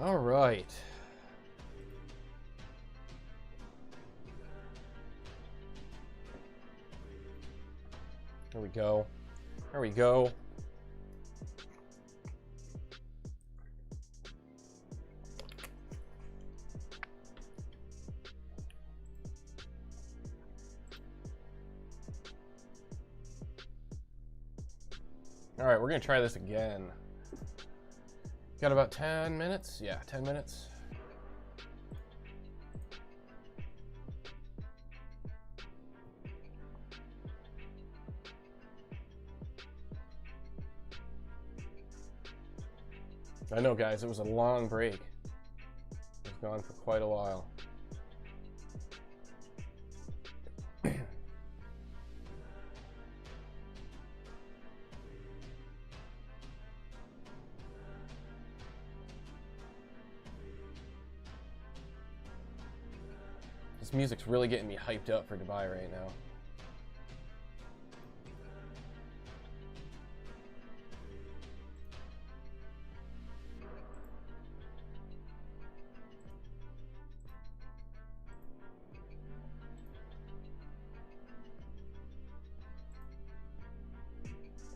All right. There we go. There we go. All right, we're gonna try this again. Got about 10 minutes? Yeah, 10 minutes. I know, guys, it was a long break. It was gone for quite a while. This music's really getting me hyped up for Dubai right now.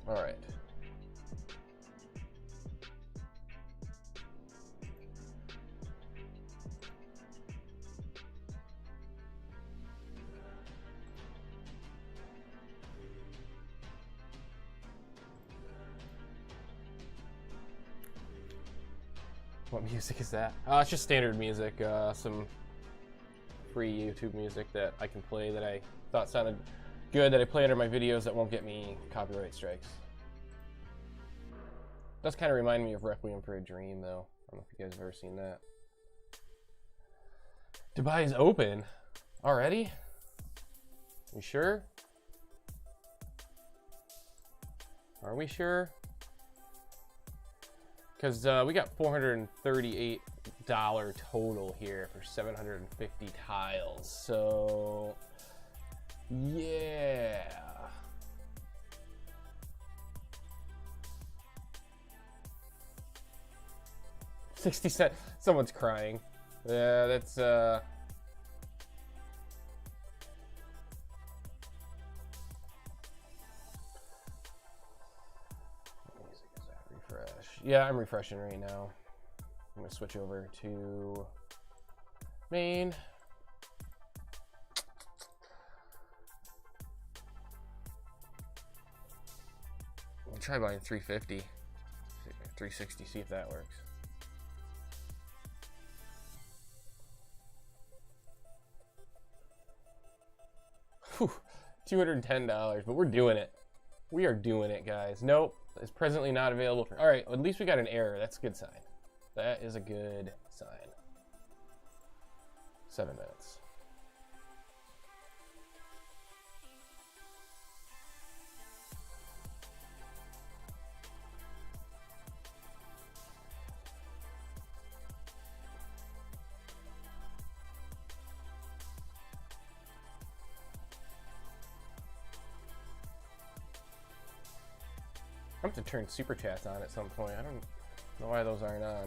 All right. What music is that? It's just standard music, some free YouTube music that I can play that I thought sounded good, that I play under my videos that won't get me copyright strikes. Does kind of remind me of Requiem for a Dream, though. I don't know if you guys have ever seen that. Dubai is open already? You sure? Are we sure? Because we got $438 total here for 750 tiles. So, yeah. 60 cents. Someone's crying. Yeah, that's what music is that? Refresh. Yeah, I'm refreshing right now. I'm gonna switch over to main. I'll try buying 350, 360, see if that works. Whew, $210, but we're doing it. We are doing it, guys. Nope, it's presently not available. All right, at least we got an error. That's a good sign. That is a good sign. 7 minutes. I'm going to turn super chats on at some point. I don't know why those aren't on.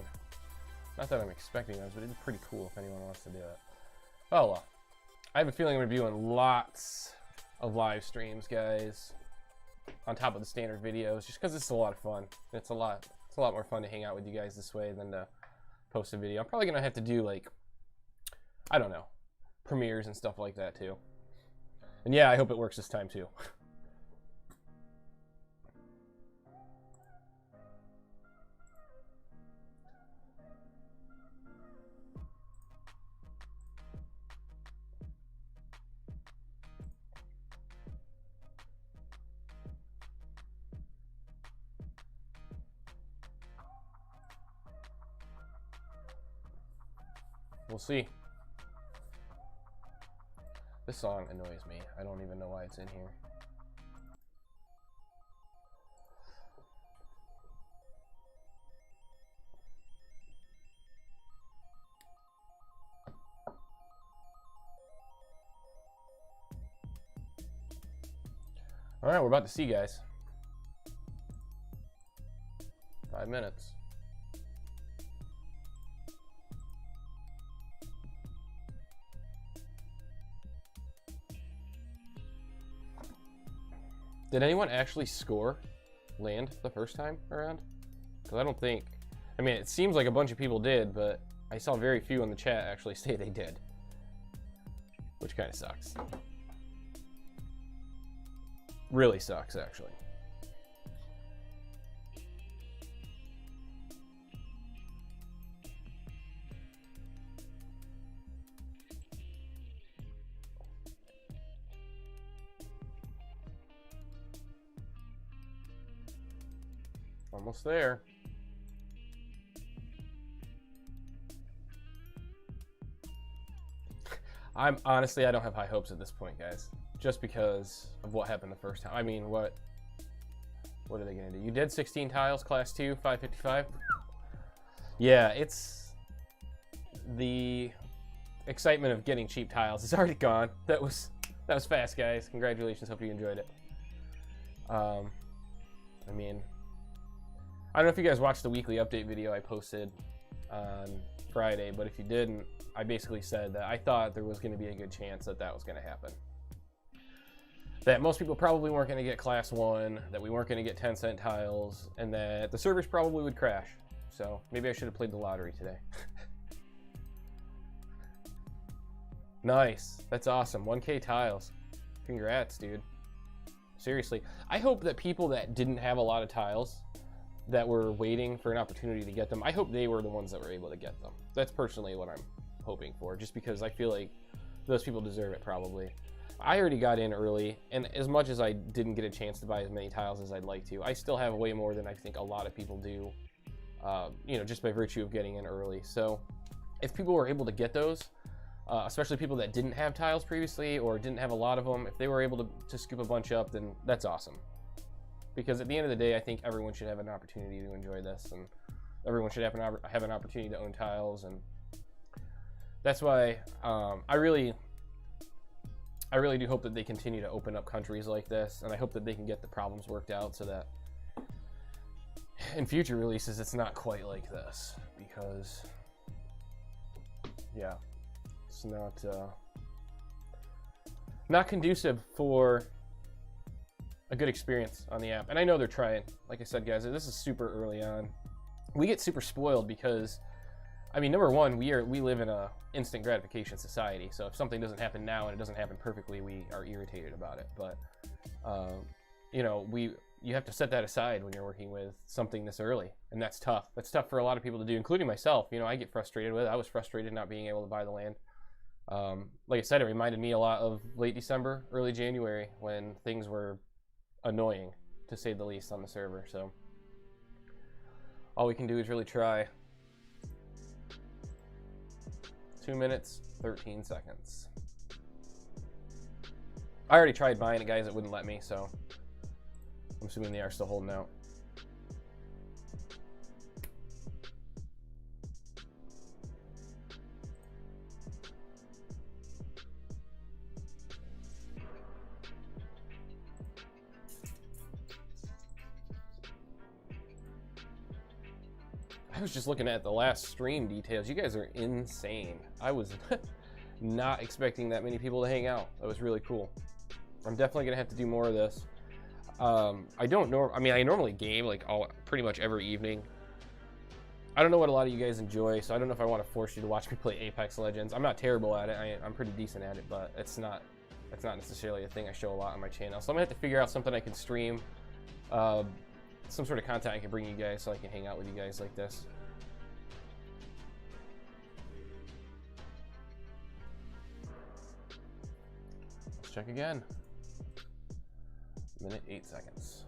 Not that I'm expecting those, but it'd be pretty cool if anyone wants to do it. Oh well. I have a feeling I'm going to be doing lots of live streams, guys, on top of the standard videos, just because it's a lot of fun. It's a lot more fun to hang out with you guys this way than to post a video. I'm probably going to have to do, like, I don't know, premieres and stuff like that too. And yeah, I hope it works this time too. We'll see. This song annoys me. I don't even know why it's in here. All right, we're about to see, guys. 5 minutes. Did anyone actually score land the first time around? Because I don't think... I mean, it seems like a bunch of people did, but I saw very few in the chat actually say they did. Which kind of sucks. Really sucks, actually. Almost there. Honestly, I don't have high hopes at this point, guys. Just because of what happened the first time. I mean, what are they gonna do? You did 16 tiles, class 2, 555. Yeah, it's the excitement of getting cheap tiles is already gone. That was fast, guys. Congratulations. Hope you enjoyed it. I mean, I don't know if you guys watched the weekly update video I posted on Friday, but if you didn't, I basically said that I thought there was going to be a good chance that that was going to happen. That most people probably weren't going to get class 1, that we weren't going to get 10-cent tiles, and that the servers probably would crash. So maybe I should have played the lottery today. Nice. That's awesome. 1K tiles. Congrats, dude. Seriously. I hope that people that didn't have a lot of tiles, that were waiting for an opportunity to get them, I hope they were the ones that were able to get them. That's personally what I'm hoping for, just because I feel like those people deserve it probably. I already got in early, and as much as I didn't get a chance to buy as many tiles as I'd like to, I still have way more than I think a lot of people do, you know, just by virtue of getting in early. So if people were able to get those, especially people that didn't have tiles previously or didn't have a lot of them, if they were able to scoop a bunch up, then that's awesome. Because at the end of the day, I think everyone should have an opportunity to enjoy this, and everyone should have an opportunity to own tiles, and that's why I really do hope that they continue to open up countries like this, and I hope that they can get the problems worked out so that in future releases it's not quite like this, because yeah, it's not conducive for a good experience on the app. And I know they're trying. Like I said, guys, this is super early on. We get super spoiled because, I mean, number one, we live in a instant gratification society. So if something doesn't happen now and it doesn't happen perfectly, we are irritated about it. But you know, you have to set that aside when you're working with something this early, and that's tough. That's tough for a lot of people to do, including myself. You know, I get frustrated with it. I was frustrated not being able to buy the land. Like I said, it reminded me a lot of late December, early January, when things were annoying, to say the least, on the server. So all we can do is really try. 2 minutes, 13 seconds. I already tried buying it, guys. It wouldn't let me, so I'm assuming they are still holding out. I was just looking at the last stream details. You guys are insane. I was not expecting that many people to hang out. That was really cool. I'm definitely gonna have to do more of this. I normally game like pretty much every evening. I don't know what a lot of you guys enjoy, so I don't know if I want to force you to watch me play Apex Legends. I'm not terrible at it. I'm pretty decent at it, but it's not necessarily a thing I show a lot on my channel. So I'm gonna have to figure out something I can stream. Some sort of content I can bring you guys so I can hang out with you guys like this. Let's check again. Minute 8 seconds.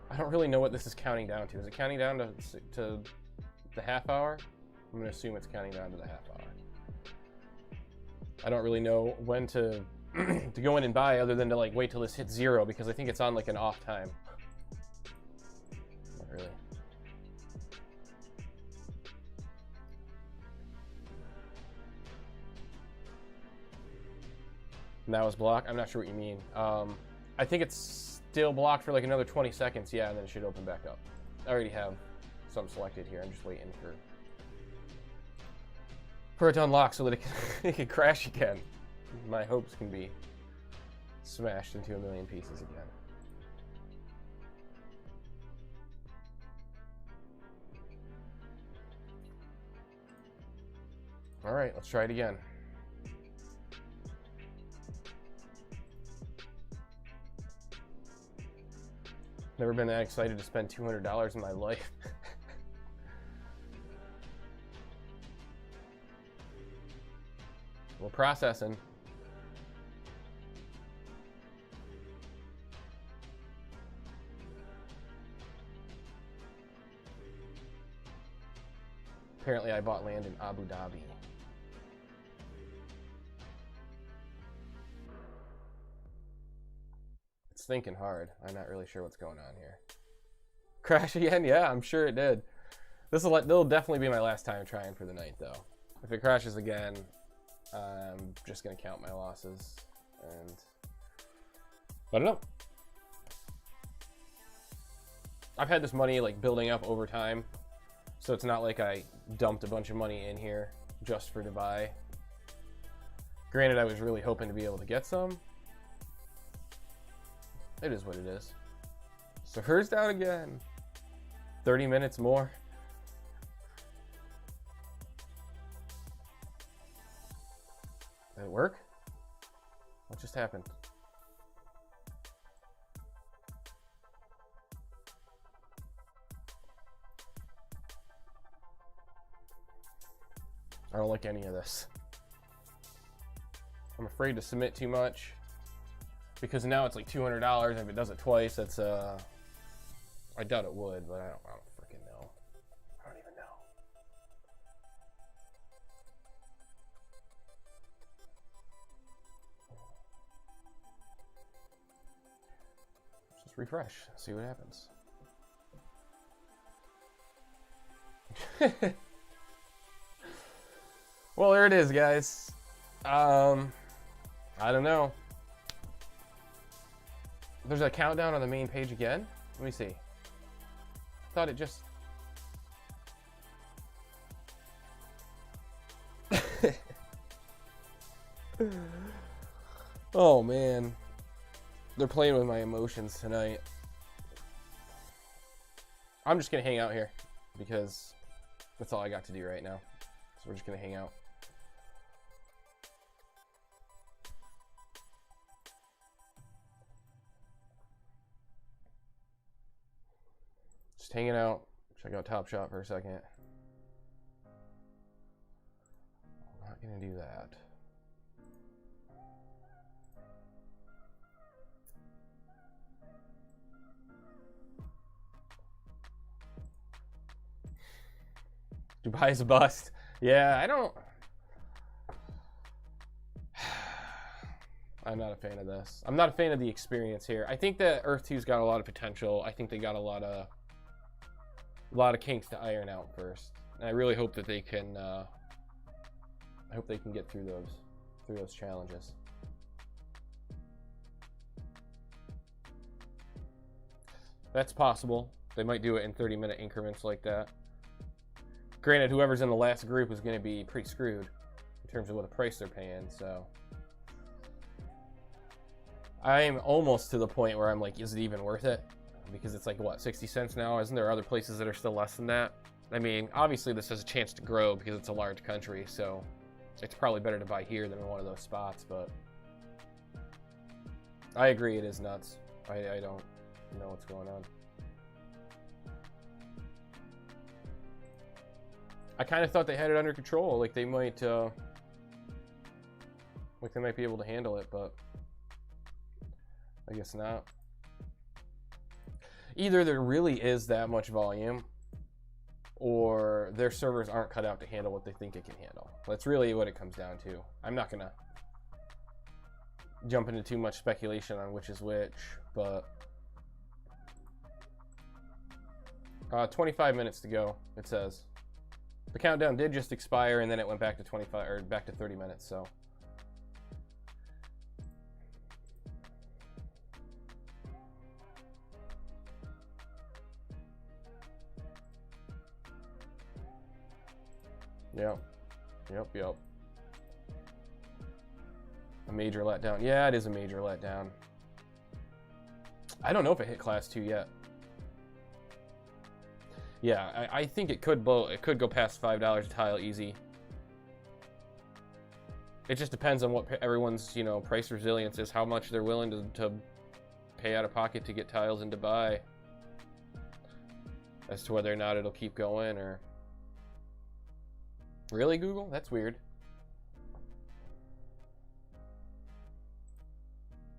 I don't really know what this is counting down to. Is it counting down to the half hour? I'm gonna assume it's counting down to the half hour. I don't really know when to to go in and buy, other than to like wait till this hits 0, because I think it's on like an off time. Not really. And that was block. I'm not sure what you mean. I think it's still blocked for like another 20 seconds. Yeah, and then it should open back up. I already have some selected here. I'm just waiting for it to unlock so that it can crash again. My hopes can be smashed into a million pieces again. All right, let's try it again. Never been that excited to spend $200 in my life. We're processing. Apparently I bought land in Abu Dhabi. It's thinking hard. I'm not really sure what's going on here. Crash again? Yeah, I'm sure it did. This'll definitely be my last time trying for the night, though. If it crashes again, I'm just gonna count my losses, and I don't know. I've had this money like building up over time, so it's not like I dumped a bunch of money in here just for Dubai. Granted, I was really hoping to be able to get some. It is what it is. Server's down again. 30 minutes more. Did it work? What just happened? I don't like any of this. I'm afraid to submit too much because now it's like $200. If it does it twice, that's I doubt it would, but I don't freaking know. I don't even know. Just refresh, see what happens. Well, there it is, guys. I don't know. There's a countdown on the main page again. Let me see. I thought it just... Oh, man. They're playing with my emotions tonight. I'm just going to hang out here because that's all I got to do right now. So we're just going to hang out. Just hanging out. Check out Top Shot for a second. I'm not going to do that. Dubai's a bust. Yeah, I'm not a fan of this. I'm not a fan of the experience here. I think that Earth 2's got a lot of potential. I think they got a lot of kinks to iron out first. And I really hope that they can I hope they can get through those challenges. That's possible. They might do it in 30-minute increments like that. Granted, whoever's in the last group is going to be pretty screwed in terms of what the price they're paying, so I'm almost to the point where I'm like, is it even worth it? Because it's like, what, 60 cents now? Isn't there other places that are still less than that? I mean, obviously this has a chance to grow because it's a large country, so it's probably better to buy here than in one of those spots, but I agree, it is nuts. I don't know what's going on. I kind of thought they had it under control, like they might be able to handle it, but I guess not. Either there really is that much volume, or their servers aren't cut out to handle what they think it can handle. That's really what it comes down to. I'm not gonna jump into too much speculation on which is which, but 25 minutes to go, it says. The countdown did just expire, and then it went back to 25 or back to 30 minutes. So, Yep. Yep. A major letdown. Yeah, it is a major letdown. I don't know if it hit class 2 yet. Yeah, I think it could blow. It could go past $5 a tile easy. It just depends on what everyone's, you know, price resilience is, how much they're willing to pay out of pocket to get tiles and to buy, as to whether or not it'll keep going. Or really, Google? That's weird.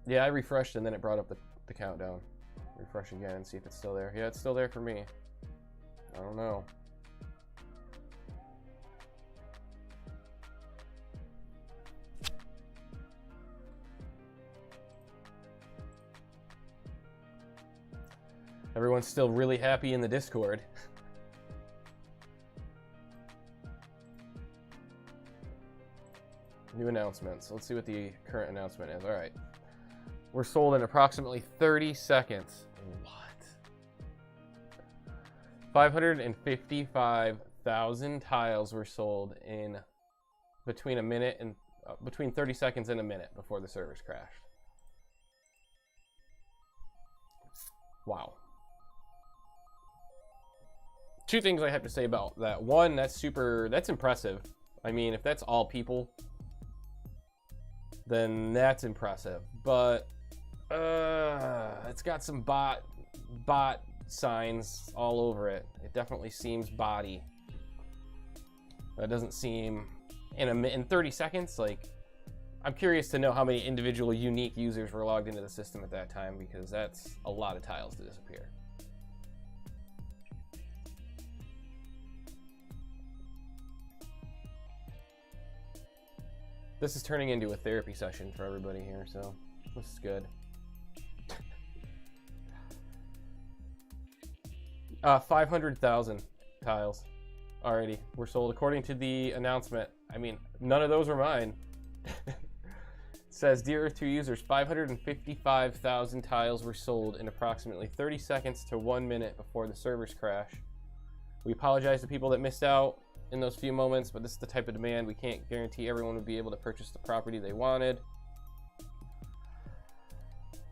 Yeah, I refreshed and then it brought up the countdown. Refresh again and see if it's still there. Yeah, it's still there for me. I don't know. Everyone's still really happy in the Discord. New announcements. Let's see what the current announcement is. All right. We're sold in approximately 30 seconds. What? 555,000 tiles were sold in between a minute and between 30 seconds and a minute before the servers crashed. Wow. Two things I have to say about that. One, that's impressive. I mean, if that's all people, then that's impressive. But it's got some bot signs all over it. It definitely seems botty. That doesn't seem in 30 seconds. Like, I'm curious to know how many individual unique users were logged into the system at that time, because that's a lot of tiles to disappear. This is turning into a therapy session for everybody here, so this is good. 500,000 tiles already were sold according to the announcement. I mean, none of those were mine. It says, Dear Earth 2 users, 555,000 tiles were sold in approximately 30 seconds to 1 minute before the servers crash. We apologize to people that missed out in those few moments, but this is the type of demand. We can't guarantee everyone would be able to purchase the property they wanted.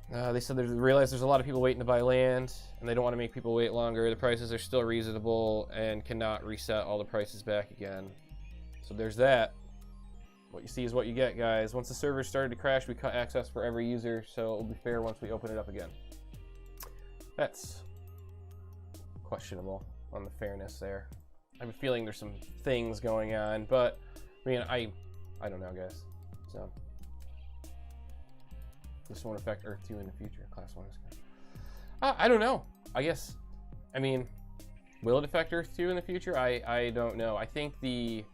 They said they realize there's a lot of people waiting to buy land, and they don't want to make people wait longer. The prices are still reasonable and cannot reset all the prices back again. So there's that. What you see is what you get, guys. Once the servers started to crash, we cut access for every user, so it'll be fair once we open it up again. That's questionable on the fairness there. I have a feeling there's some things going on, but I mean, I don't know, guys. So this won't affect Earth 2 in the future. Class 1 is good. I don't know. I guess. I mean, will it affect Earth 2 in the future? I don't know. I think this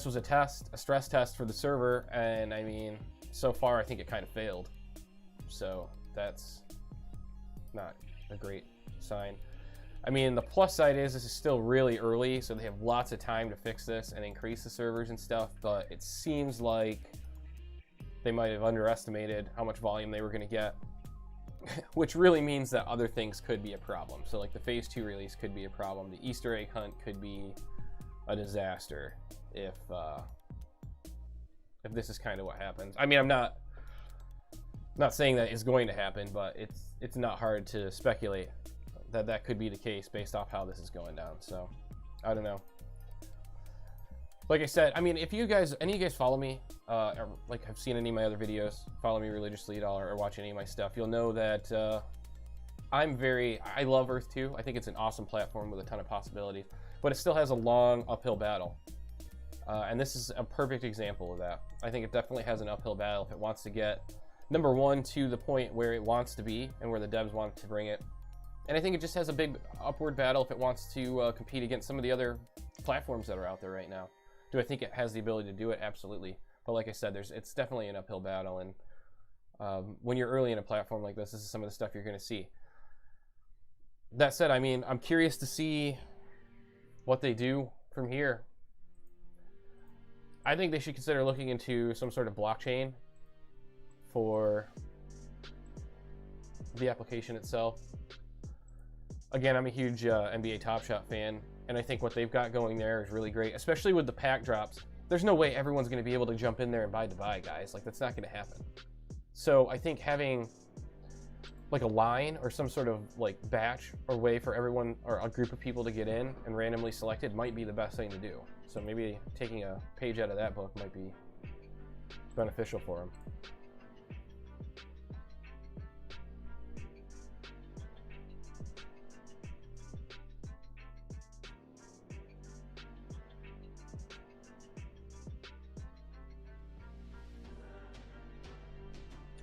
was a test, a stress test for the server, and I mean, so far I think it kind of failed. So that's not a great sign. I mean, the plus side is this is still really early, so they have lots of time to fix this and increase the servers and stuff, but it seems like they might have underestimated how much volume they were going to get, which really means that other things could be a problem. So like the phase 2 release could be a problem. The Easter egg hunt could be a disaster if this is kind of what happens. I mean, I'm not saying that is going to happen, but it's not hard to speculate that could be the case based off how this is going down. So I don't know. Like I said, I mean, if you guys, any of you guys follow me, or like have seen any of my other videos, follow me religiously at all, or watch any of my stuff, you'll know that I love Earth 2. I think it's an awesome platform with a ton of possibilities, but it still has a long uphill battle. And this is a perfect example of that. I think it definitely has an uphill battle if it wants to get, number one, to the point where it wants to be and where the devs want to bring it. And I think it just has a big upward battle if it wants to compete against some of the other platforms that are out there right now. Do I think it has the ability to do it? Absolutely. But like I said, it's definitely an uphill battle. And when you're early in a platform like this is some of the stuff you're going to see. That said, I mean, I'm curious to see what they do from here. I think they should consider looking into some sort of blockchain for the application itself. Again, I'm a huge NBA Top Shot fan, And I think what they've got going there is really great, especially with the pack drops. There's no way everyone's going to be able to jump in there and buy Dubai, guys. Like, that's not going to happen. So I think having like a line or some sort of like batch or way for everyone or a group of people to get in and randomly selected might be the best thing to do. So maybe taking a page out of that book might be beneficial for them.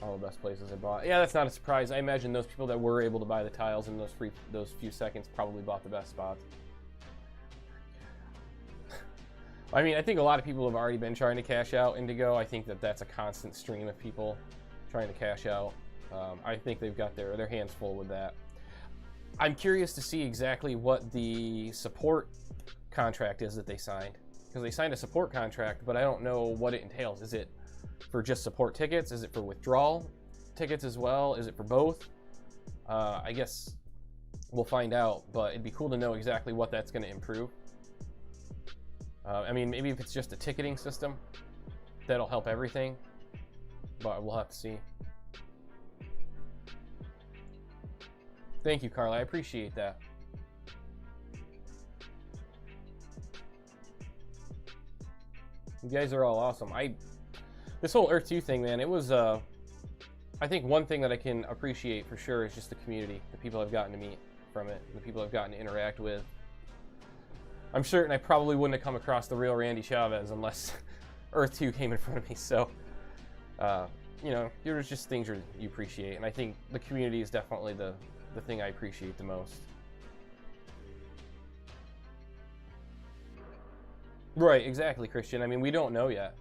All the best places I bought. Yeah, that's not a surprise. I imagine those people that were able to buy the tiles in those few seconds probably bought the best spots. I mean, I think a lot of people have already been trying to cash out Indigo. I think that that's a constant stream of people trying to cash out. I think they've got their hands full with that. I'm curious to see exactly what the support contract is that they signed, because they signed a support contract, but I don't know what it entails. Is it for just support tickets? Is it for withdrawal tickets as well? Is it for both? I guess we'll find out, but it'd be cool to know exactly what that's going to improve. I mean, maybe if it's just a ticketing system, that'll help everything, but we'll have to see. Thank you, Carla. I appreciate that. You guys are all awesome. This whole Earth 2 thing, man, it was, I think one thing that I can appreciate for sure is just the community, the people I've gotten to meet from it, the people I've gotten to interact with. I'm certain I probably wouldn't have come across the real Randy Chavez unless Earth 2 came in front of me. So, you know, there's just things you appreciate, and I think the community is definitely the thing I appreciate the most. Right, exactly, Christian. I mean, we don't know yet.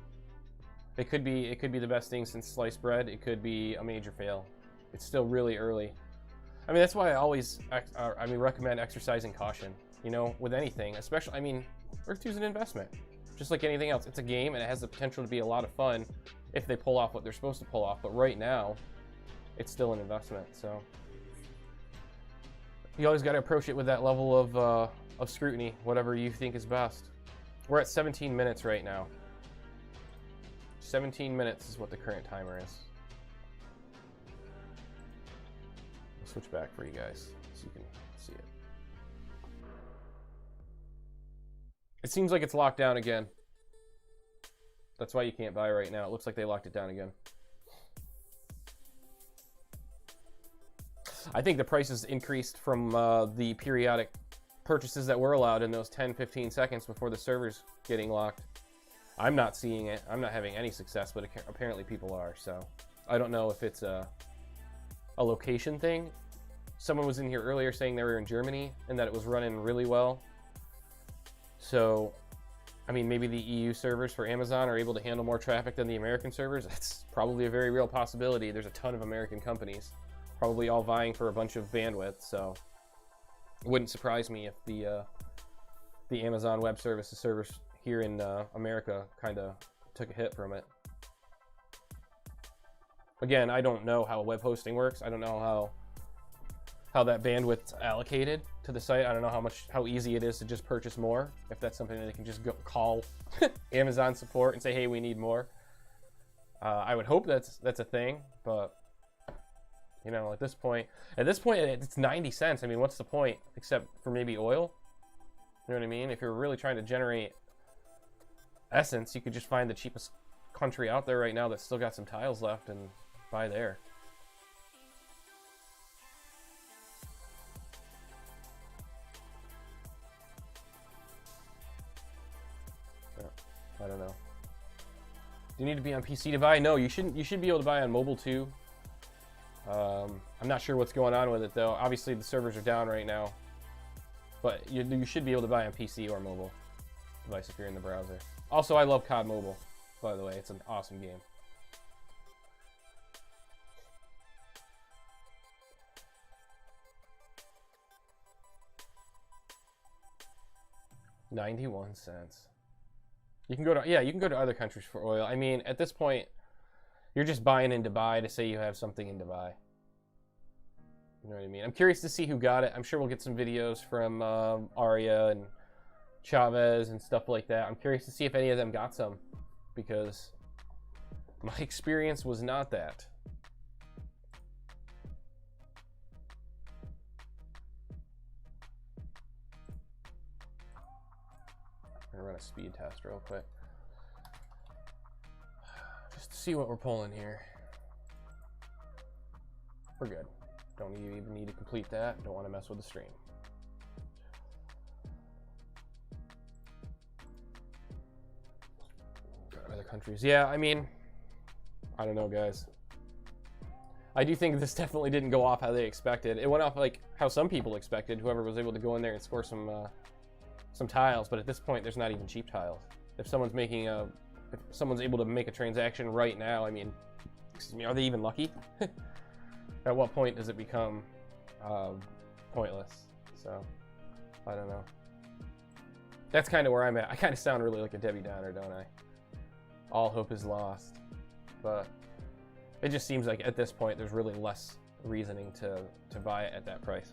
It could be the best thing since sliced bread. It could be a major fail. It's still really early. I mean, that's why I always, recommend exercising caution. You know, with anything, especially, I mean, Earth 2 is an investment, just like anything else. It's a game, and it has the potential to be a lot of fun if they pull off what they're supposed to pull off. But right now, it's still an investment. So you always got to approach it with that level of scrutiny, whatever you think is best. We're at 17 minutes right now. 17 minutes is what the current timer is. I'll switch back for you guys so you can see it. It seems like it's locked down again. That's why you can't buy right now. It looks like they locked it down again. I think the prices increased from the periodic purchases that were allowed in those 10-15 seconds before the server's getting locked. I'm not seeing it. I'm not having any success, but apparently people are. So I don't know if it's a location thing. Someone was in here earlier saying they were in Germany and that it was running really well. So, I mean, maybe the EU servers for Amazon are able to handle more traffic than the American servers. That's probably a very real possibility. There's a ton of American companies, probably all vying for a bunch of bandwidth. So it wouldn't surprise me if the Amazon Web Services servers here in America kind of took a hit from it. Again, I don't know how web hosting works. I don't know how that bandwidth's allocated to the site. I don't know how easy it is to just purchase more. If that's something that they can just go call Amazon support and say, hey, we need more. I would hope that's a thing, but you know, at this point it's 90 cents. I mean, what's the point except for maybe oil? You know what I mean? If you're really trying to generate essence, you could just find the cheapest country out there right now that's still got some tiles left and buy there. I don't know. Do you need to be on PC to buy? No, you shouldn't. You should be able to buy on mobile too. I'm not sure what's going on with it though. Obviously the servers are down right now, but you should be able to buy on PC or mobile device if you're in the browser. Also, I love COD Mobile, by the way. It's an awesome game. $0.91. You can go to other countries for oil. I mean, at this point, you're just buying in Dubai to say you have something in Dubai. You know what I mean? I'm curious to see who got it. I'm sure we'll get some videos from Arya and Chavez and stuff like that. I'm curious to see if any of them got some, because my experience was not that. I'm gonna run a speed test real quick, just to see what we're pulling here. We're good. Don't even need to complete that. Don't want to mess with the stream. Other countries. Yeah, I mean, I don't know, guys. I do think this definitely didn't go off how they expected. It went off like how some people expected, whoever was able to go in there and score some tiles, but at this point there's not even cheap tiles. If someone's able to make a transaction right now, I mean, excuse me, are they even lucky? At what point does it become pointless? So, I don't know. That's kind of where I'm at. I kind of sound really like a Debbie Downer, don't I? All hope is lost. But it just seems like at this point there's really less reasoning to buy it at that price.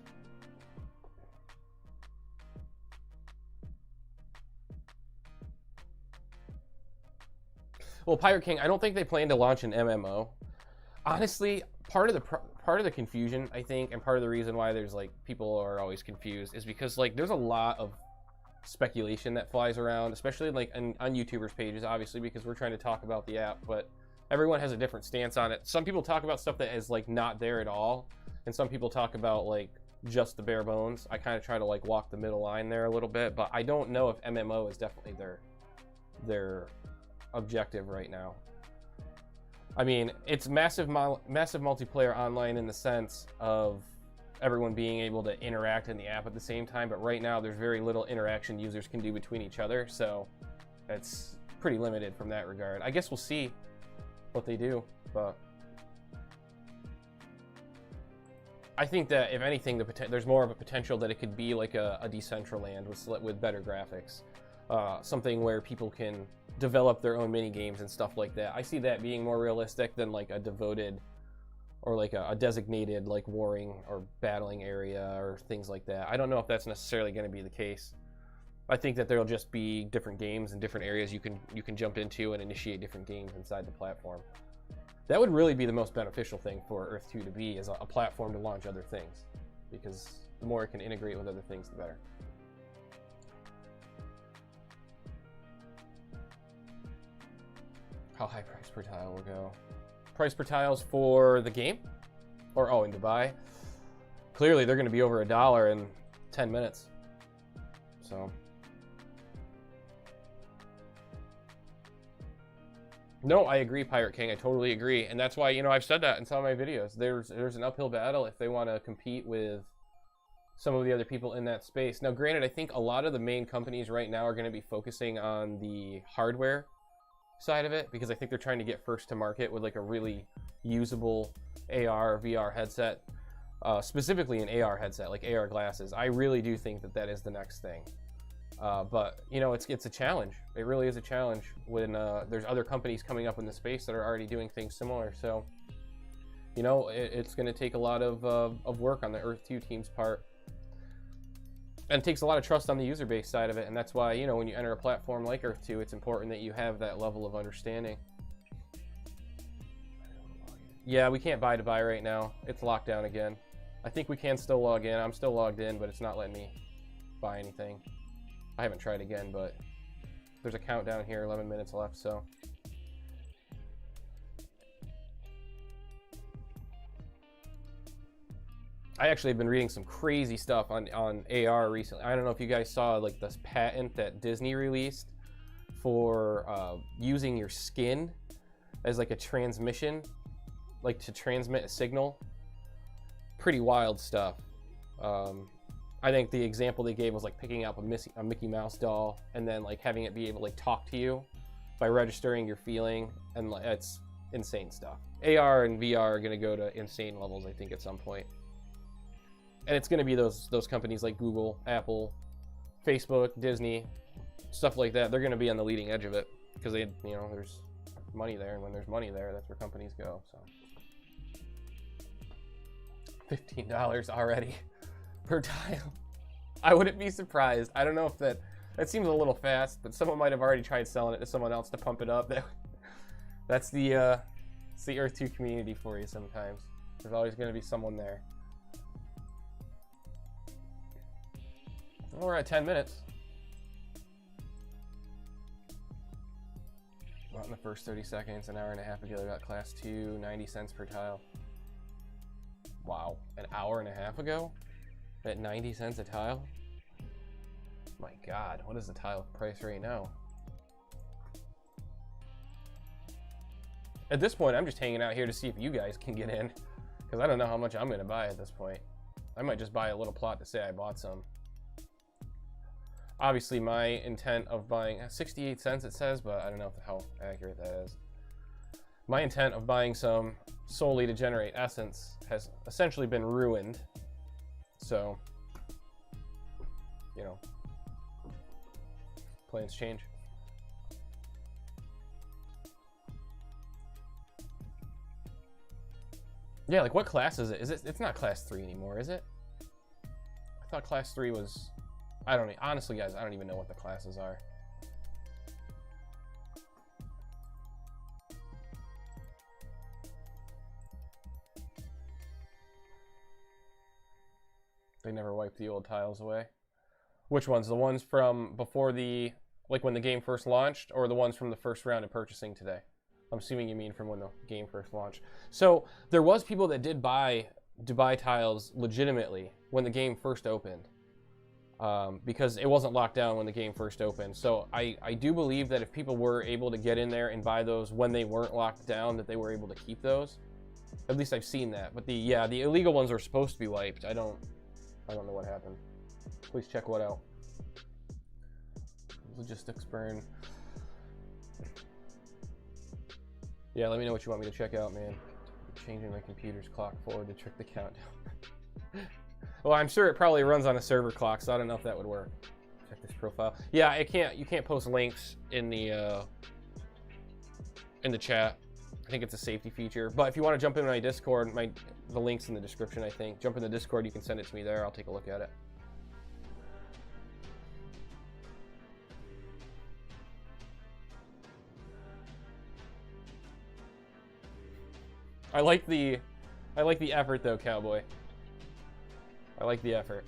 Well, Pirate King, I don't think they plan to launch an MMO. Honestly, part of the confusion, I think, and part of the reason why there's like people are always confused is because like there's a lot of speculation that flies around, especially like on YouTubers' pages, obviously, because we're trying to talk about the app, but everyone has a different stance on it. Some people talk about stuff that is like not there at all, and some people talk about like just the bare bones. I kind of try to like walk the middle line there a little bit, but I don't know if MMO is definitely their objective right now. I mean, it's massive multiplayer online in the sense of everyone being able to interact in the app at the same time, but right now there's very little interaction users can do between each other, so it's pretty limited from that regard. I guess we'll see what they do, but I think that if anything, there's more of a potential that it could be like a Decentraland with better graphics, something where people can develop their own mini games and stuff like that. I see that being more realistic than like a devoted or like a designated like warring or battling area or things like that. I don't know if that's necessarily going to be the case. I think that there'll just be different games and different areas you can jump into and initiate different games inside the platform. That would really be the most beneficial thing for Earth 2 to be, is a platform to launch other things, because the more it can integrate with other things, the better. How high price per tile will go? Price per tiles for the game? Or, oh, in Dubai? Clearly, they're going to be over $1 in 10 minutes. So. No, I agree, Pirate King. I totally agree. And that's why, you know, I've said that in some of my videos. There's an uphill battle if they want to compete with some of the other people in that space. Now, granted, I think a lot of the main companies right now are going to be focusing on the hardware side of it, because I think they're trying to get first to market with like a really usable AR, VR headset, specifically an AR headset, like AR glasses. I really do think that is the next thing. But you know, it's a challenge. It really is a challenge when there's other companies coming up in the space that are already doing things similar. So, you know, it's going to take a lot of work on the Earth 2 team's part. And it takes a lot of trust on the user base side of it, and that's why, you know, when you enter a platform like Earth 2, it's important that you have that level of understanding. Yeah, we can't buy Dubai right now. It's locked down again. I think we can still log in. I'm still logged in, but it's not letting me buy anything. I haven't tried again, but there's a countdown here, 11 minutes left, so. I actually have been reading some crazy stuff on AR recently. I don't know if you guys saw like this patent that Disney released for using your skin as like a transmission, like to transmit a signal. Pretty wild stuff. I think the example they gave was like picking up a Mickey Mouse doll and then like having it be able to like talk to you by registering your feeling, and like, it's insane stuff. AR and VR are going to go to insane levels, I think, at some point. And it's going to be those companies like Google, Apple, Facebook, Disney, stuff like that. They're going to be on the leading edge of it because you know, there's money there, and when there's money there, that's where companies go. So, $15 already per tile. I wouldn't be surprised. I don't know if that That seems a little fast, but someone might have already tried selling it to someone else to pump it up. That's the it's the Earth 2 community for you sometimes. There's always going to be someone there. Well, we're at 10 minutes. Well, in the first 30 seconds, an hour and a half ago, I got class 2, 90 cents per tile. Wow, an hour and a half ago? At 90 cents a tile? My God, what is the tile price right now? At this point, I'm just hanging out here to see if you guys can get in, because I don't know how much I'm going to buy at this point. I might just buy a little plot to say I bought some. Obviously, my intent of buying 68 cents it says, but I don't know how accurate that is. My intent of buying some solely to generate essence has essentially been ruined. So, you know, plans change. Yeah, like what class is it? It's not class 3 anymore, is it? I thought class 3 was, I don't know, honestly guys, I don't even know what the classes are. They never wiped the old tiles away. Which ones? The ones from before the, like when the game first launched, or the ones from the first round of purchasing today? I'm assuming you mean from when the game first launched. So there was people that did buy Dubai tiles legitimately when the game first opened, because it wasn't locked down when the game first opened. So I do believe that if people were able to get in there and buy those when they weren't locked down, that they were able to keep those. At least I've seen that. But the illegal ones are supposed to be wiped. I don't know what happened. Please check what out. Logistics burn. Yeah, let me know what you want me to check out, man. Changing my computer's clock forward to trick the countdown. Well, I'm sure it probably runs on a server clock, so I don't know if that would work. Check this profile. Yeah, you can't post links in the chat. I think it's a safety feature. But if you want to jump in my Discord, the link's in the description, I think. Jump in the Discord, you can send it to me there. I'll take a look at it. I like the effort though, Cowboy. I like the effort.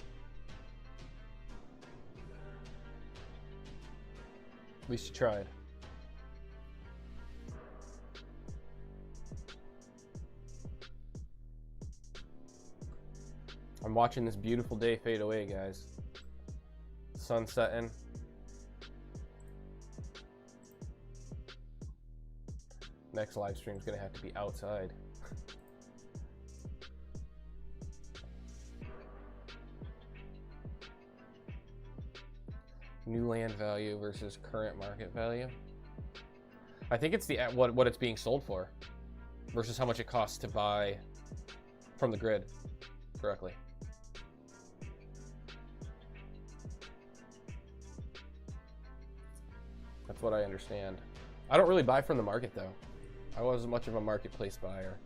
At least you tried. I'm watching this beautiful day fade away, guys. Sun setting. Next live stream is gonna have to be outside. New land value versus current market value. I think it's the what it's being sold for versus how much it costs to buy from the grid correctly. That's what I understand. I don't really buy from the market though. I wasn't much of a marketplace buyer.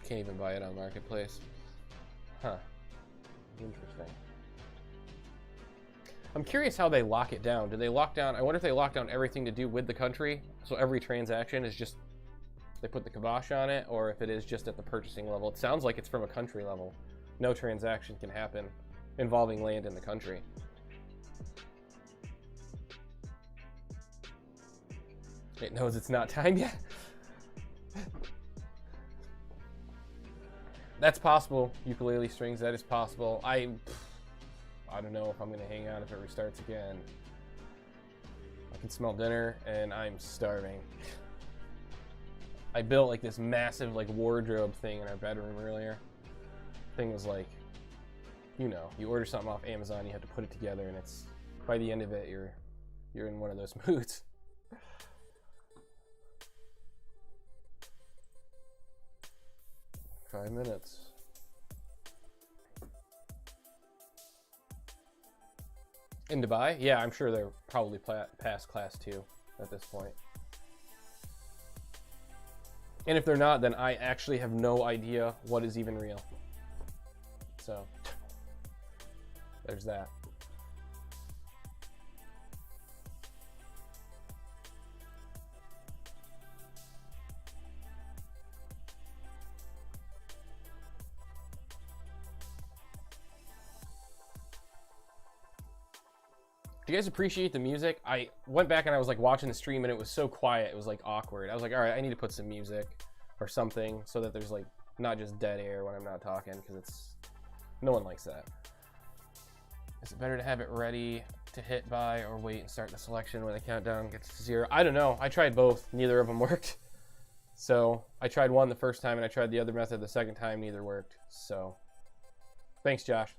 Can't even buy it on marketplace. Huh. Interesting. I'm curious how they lock it down. Do they lock down? I wonder if they lock down everything to do with the country, so every transaction is just they put the kibosh on it, or if it is just at the purchasing level. It sounds like it's from a country level. No transaction can happen involving land in the country. It knows it's not time yet. That's possible. Ukulele strings, that is possible. I don't know if I'm gonna hang out if it restarts again. I can smell dinner and I'm starving. I built like this massive like wardrobe thing in our bedroom earlier. Thing was like, you know, you order something off Amazon, you have to put it together, and it's by the end of it you're in one of those moods. Five minutes. In Dubai? Yeah, I'm sure they're probably past class 2 at this point. And if they're not, then I actually have no idea what is even real. So, there's that. Do you guys appreciate the music? I went back and I was like watching the stream and it was so quiet. It was like awkward. I was like, all right, I need to put some music or something so that there's like not just dead air when I'm not talking, because it's, no one likes that. Is it better to have it ready to hit by or wait and start the selection when the countdown gets to 0? I don't know. I tried both. Neither of them worked. So I tried one the first time and I tried the other method the second time. Neither worked. So thanks, Josh.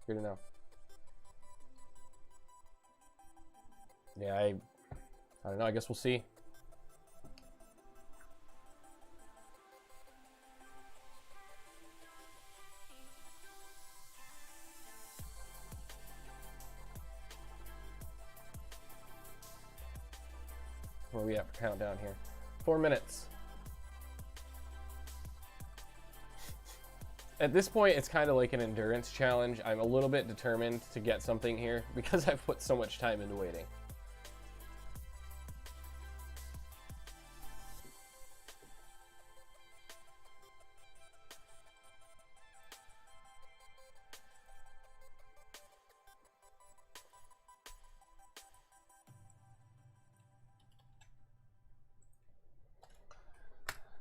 Good to know. Yeah, I don't know. I guess we'll see. Where are we at for countdown here? 4 minutes. At this point, it's kind of like an endurance challenge. I'm a little bit determined to get something here because I've put so much time into waiting.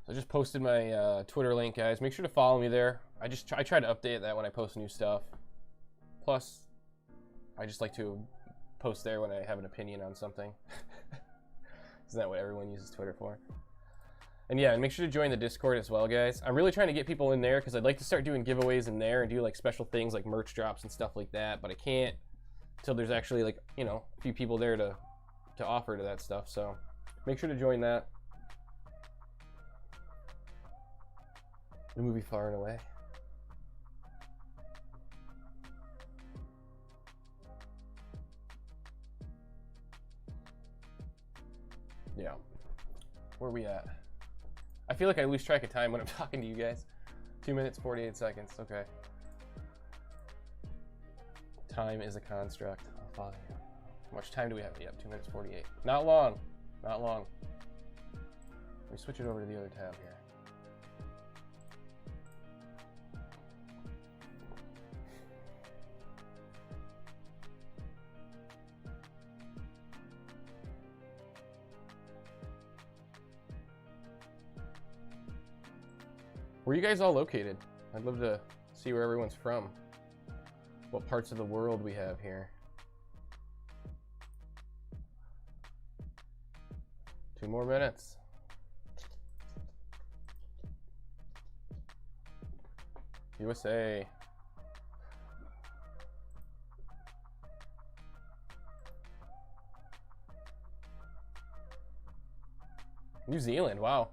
I just posted my Twitter link, guys. Make sure to follow me there. I try to update that when I post new stuff. Plus, I just like to post there when I have an opinion on something. Isn't that what everyone uses Twitter for? And yeah, and make sure to join the Discord as well, guys. I'm really trying to get people in there because I'd like to start doing giveaways in there and do like special things like merch drops and stuff like that. But I can't until there's actually like, you know, a few people there to offer to that stuff. So make sure to join that. The movie Far and Away. Yeah. Where are we at? I feel like I lose track of time when I'm talking to you guys. 2 minutes, 48 seconds. Okay. Time is a construct. Oh, Father. How much time do we have? Yep, 2 minutes, 48. Not long. Not long. Let me switch it over to the other tab here. Where are you guys all located? I'd love to see where everyone's from. What parts of the world we have here. 2 more minutes. USA. New Zealand, wow.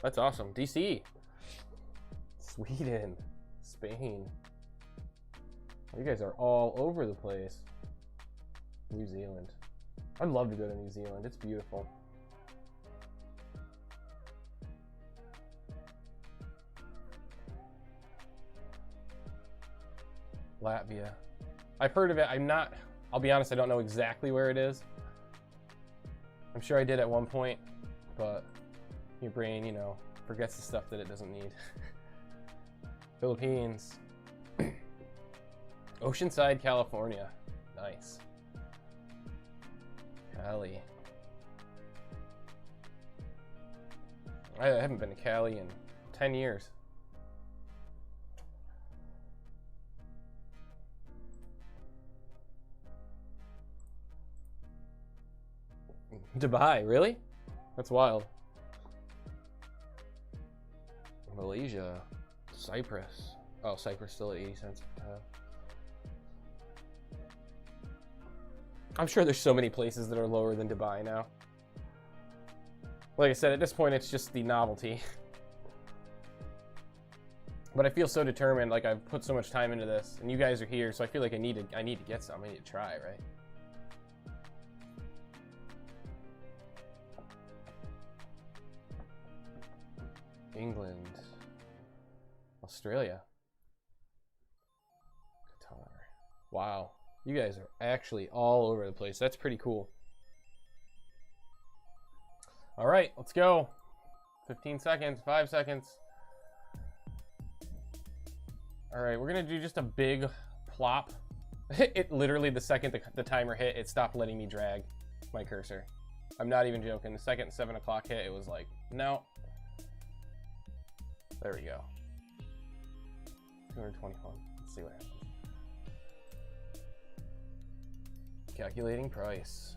That's awesome. DC. Sweden, Spain. You guys are all over the place. New Zealand. I'd love to go to New Zealand. It's beautiful. Latvia. I've heard of it. I'll be honest, I don't know exactly where it is. I'm sure I did at one point, but your brain, you know, forgets the stuff that it doesn't need. Philippines. Oceanside, California. Nice. Cali. I haven't been to Cali in 10 years. Dubai, really? That's wild. Malaysia. Cyprus. Oh, Cyprus still at 80 cents per time. I'm sure there's so many places that are lower than Dubai now. Like I said, at this point, it's just the novelty. But I feel so determined, like I've put so much time into this, and you guys are here, so I feel like I need to get some. I need to try, right? England, Australia, Qatar. Wow, you guys are actually all over the place. That's pretty cool. All right, let's go. 15 seconds, 5 seconds. All right, we're gonna do just a big plop. It literally, the second the timer hit, it stopped letting me drag my cursor. I'm not even joking. The second 7 o'clock hit, it was like, no. There we go. 221. Let's see what happens. Calculating price.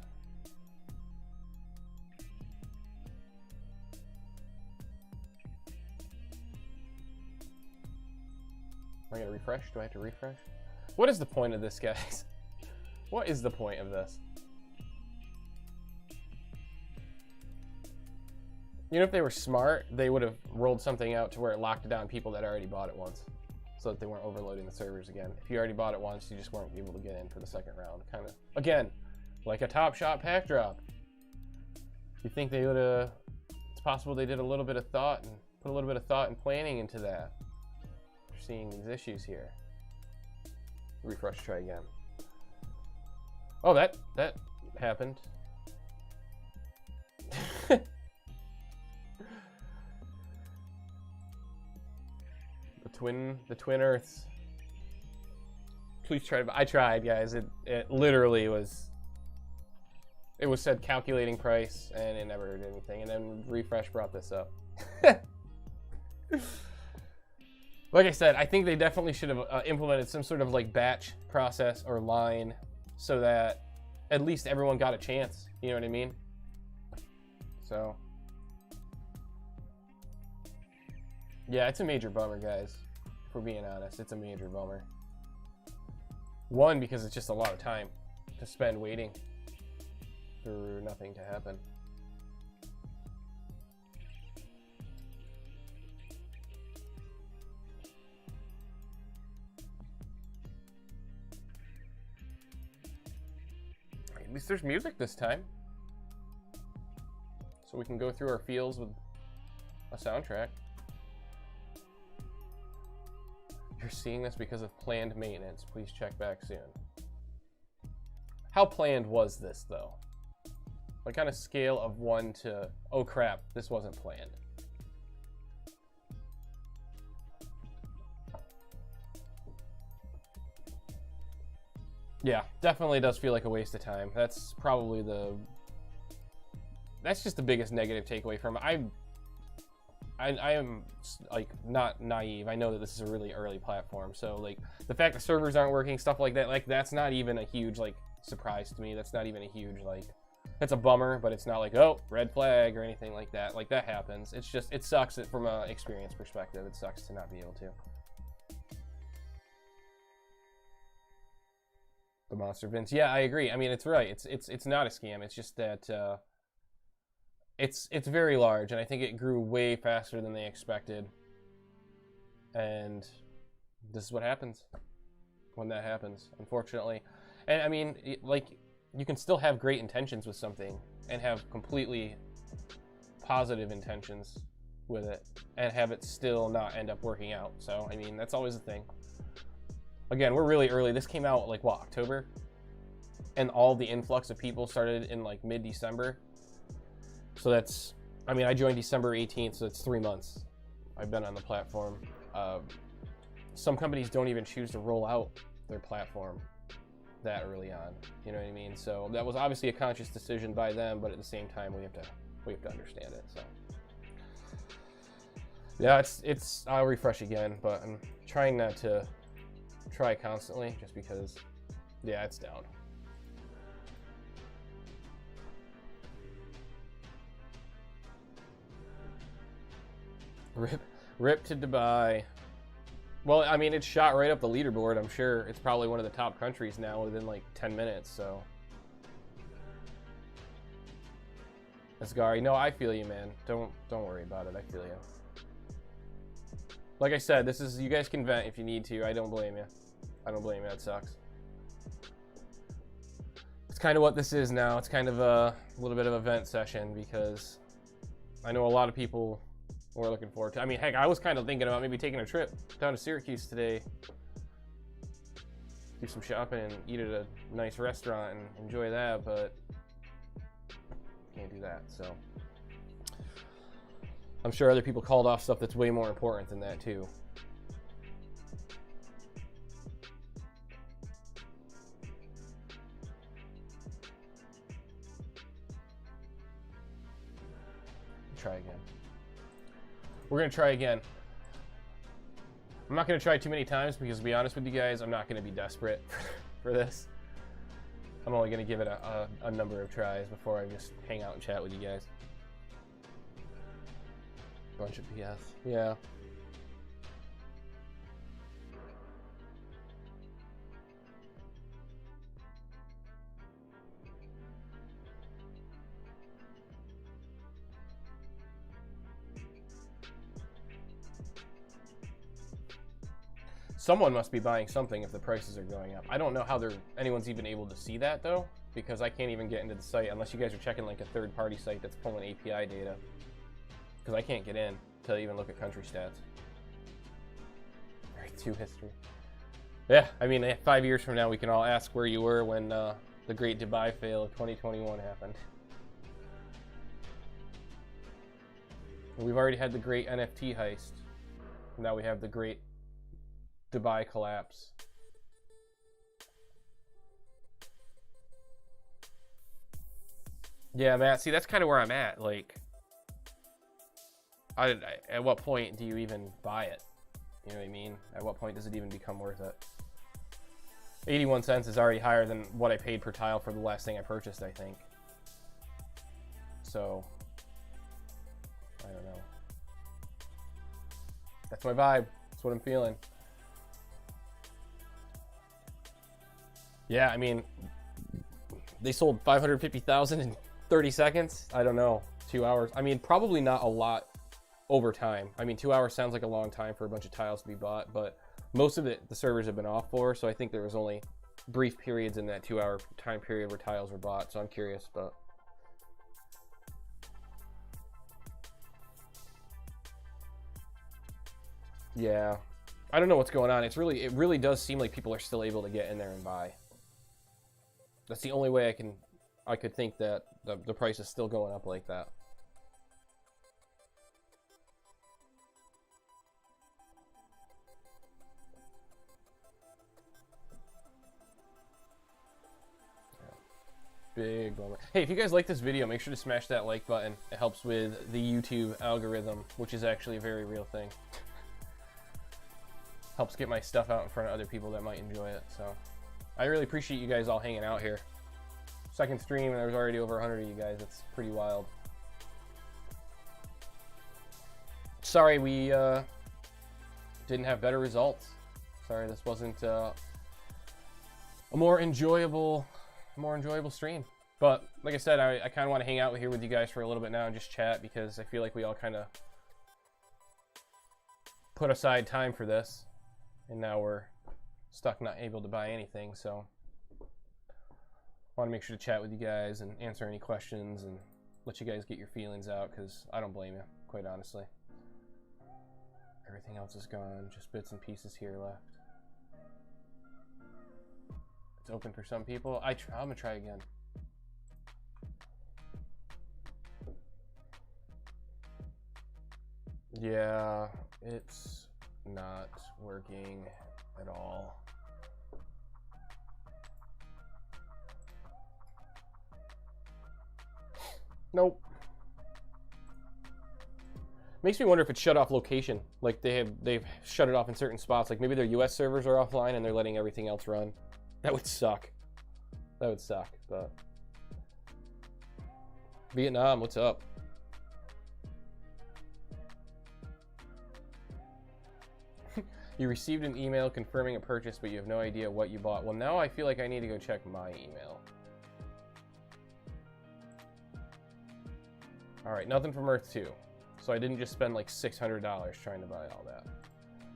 Am I gonna refresh? Do I have to refresh? What is the point of this, guys? What is the point of this? You know, if they were smart, they would have rolled something out to where it locked down people that already bought it once, so that they weren't overloading the servers again. If you already bought it once, you just weren't able to get in for the second round. Kind of, again, like a Top Shot pack drop. You think they would have? It's possible they did a little bit of thought and put a little bit of thought and planning into that. You're seeing these issues here. Refresh, try again. Oh, that happened. The twin Earths. Please try. I tried, guys. It literally was. It was said calculating price, and it never did anything. And then refresh brought this up. Like I said, I think they definitely should have implemented some sort of like batch process or line, so that at least everyone got a chance. You know what I mean? So. Yeah, it's a major bummer, guys. If we're being honest, it's a major bummer. One, because it's just a lot of time to spend waiting for nothing to happen. At least there's music this time, so we can go through our feels with a soundtrack. You're seeing this because of planned maintenance. Please check back soon. How planned was this, though? Like, on a scale of 1 to, oh crap, this wasn't planned. Yeah, definitely does feel like a waste of time. That's probably that's just the biggest negative takeaway from it. I am like not naive. I know that this is a really early platform, so like the fact that servers aren't working, stuff like that, like that's not even a huge like surprise to me. That's not even a huge like, that's a bummer, but it's not like, oh, red flag or anything like that. Like that happens. It's just, it sucks that from an experience perspective. It sucks to not be able to. The monster bins. Yeah, I agree. I mean, it's right. It's not a scam. It's just that it's very large, and I think it grew way faster than they expected. And this is what happens when that happens, unfortunately. And I mean, like, you can still have great intentions with something and have completely positive intentions with it and have it still not end up working out. So, I mean, that's always a thing. Again, we're really early. This came out like what, October? And all the influx of people started in like mid-December. So that's, I mean, I joined December 18th, so it's 3 months I've been on the platform. Some companies don't even choose to roll out their platform that early on. You know what I mean? So that was obviously a conscious decision by them, but at the same time, we have to understand it. So yeah, it's I'll refresh again, but I'm trying not to try constantly just because, yeah, it's down. Rip to Dubai. Well, I mean, it shot right up the leaderboard. I'm sure it's probably one of the top countries now within like 10 minutes. So, Asgari, no, I feel you, man. Don't worry about it. I feel you. Like I said, this is, you guys can vent if you need to. I don't blame you. I don't blame you. That sucks. It's kind of what this is now. It's kind of a little bit of a vent session because I know a lot of people we're looking forward to. I mean, heck, I was kind of thinking about maybe taking a trip down to Syracuse today, do some shopping and eat at a nice restaurant and enjoy that, but can't do that. So I'm sure other people called off stuff that's way more important than that too. Try again. We're gonna try again. I'm not gonna try too many times because, to be honest with you guys, I'm not gonna be desperate for this. I'm only gonna give it a number of tries before I just hang out and chat with you guys. Bunch of PS. Yeah. Someone must be buying something if the prices are going up. I don't know how anyone's even able to see that though, because I can't even get into the site unless you guys are checking like a third-party site that's pulling API data. Because I can't get in to even look at country stats. Right, to history. Yeah, I mean, 5 years from now we can all ask where you were when the Great Dubai Fail of 2021 happened. We've already had the Great NFT Heist. Now we have the Great Dubai Collapse. Yeah, Matt, see, that's kind of where I'm at. Like, at what point do you even buy it? You know what I mean? At what point does it even become worth it? 81 cents is already higher than what I paid per tile for the last thing I purchased, I think. So, I don't know. That's my vibe. That's what I'm feeling. Yeah, I mean, they sold 550,000 in 30 seconds. I don't know, 2 hours. I mean, probably not a lot over time. I mean, 2 hours sounds like a long time for a bunch of tiles to be bought, but most of it, the servers have been off for, so I think there was only brief periods in that 2 hour time period where tiles were bought, so I'm curious, but... Yeah, I don't know what's going on. It really does seem like people are still able to get in there and buy. That's the only way I could think that the price is still going up like that. Yeah. Big bummer. Hey, if you guys like this video, make sure to smash that like button. It helps with the YouTube algorithm, which is actually a very real thing. Helps get my stuff out in front of other people that might enjoy it, so... I really appreciate you guys all hanging out here. Second stream and there's already over 100 of you guys. That's pretty wild. Sorry we didn't have better results. Sorry this wasn't a more enjoyable stream. But like I said, I kind of want to hang out here with you guys for a little bit now and just chat, because I feel like we all kind of put aside time for this, and now we're stuck not able to buy anything, so I want to make sure to chat with you guys and answer any questions and let you guys get your feelings out, because I don't blame you, quite honestly. Everything else is gone, just bits and pieces here left. It's open for some people. I'm gonna try again. Yeah, it's not working at all. Nope. Makes me wonder if it's shut off location. Like they've shut it off in certain spots. Like maybe their US servers are offline and they're letting everything else run. That would suck. That would suck, but Vietnam, what's up? You received an email confirming a purchase, but you have no idea what you bought. Well, now I feel like I need to go check my email. All right, nothing from Earth 2. So I didn't just spend like $600 trying to buy all that.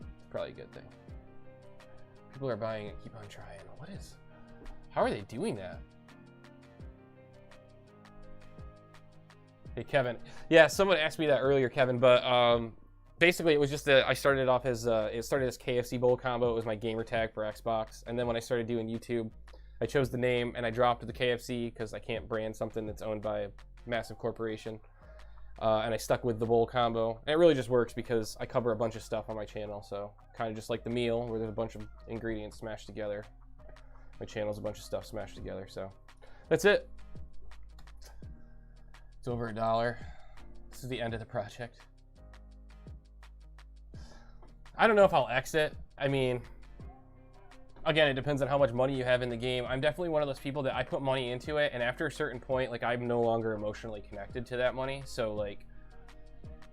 It's probably a good thing. People are buying it, keep on trying. What is... How are they doing that? Hey, Kevin. Yeah, someone asked me that earlier, Kevin, but basically it was just I started it off as it started as KFC bowl combo. It was my gamer tag for Xbox, and then when I started doing YouTube, I chose the name and I dropped the KFC because I can't brand something that's owned by a massive corporation. And I stuck with the bowl combo. And it really just works because I cover a bunch of stuff on my channel, so kind of just like the meal where there's a bunch of ingredients smashed together. My channel's a bunch of stuff smashed together, so that's it. It's over $1. This is the end of the project. I don't know if I'll exit. I mean, again, it depends on how much money you have in the game. I'm definitely one of those people that I put money into it, and after a certain point, like, I'm no longer emotionally connected to that money. So, like,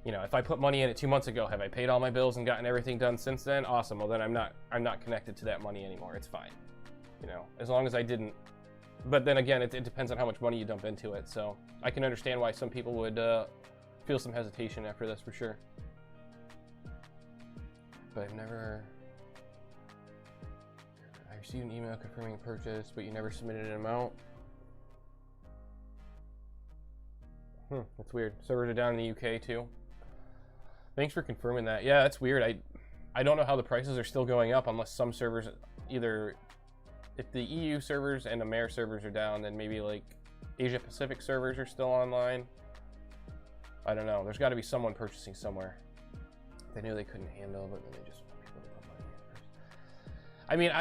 you know, if I put money in it 2 months ago, have I paid all my bills and gotten everything done since then? Awesome. Well, then I'm not connected to that money anymore. It's fine. You know, as long as I didn't. But then again, it depends on how much money you dump into it. So I can understand why some people would feel some hesitation after this for sure. But I've never. I received an email confirming a purchase, but you never submitted an amount. That's weird. Servers are down in the UK too. Thanks for confirming that. Yeah, that's weird. I don't know how the prices are still going up unless some servers either. If the EU servers and Amer servers are down, then maybe like Asia Pacific servers are still online. I don't know. There's got to be someone purchasing somewhere. They knew they couldn't handle, but then they just want people to put money in first. I mean,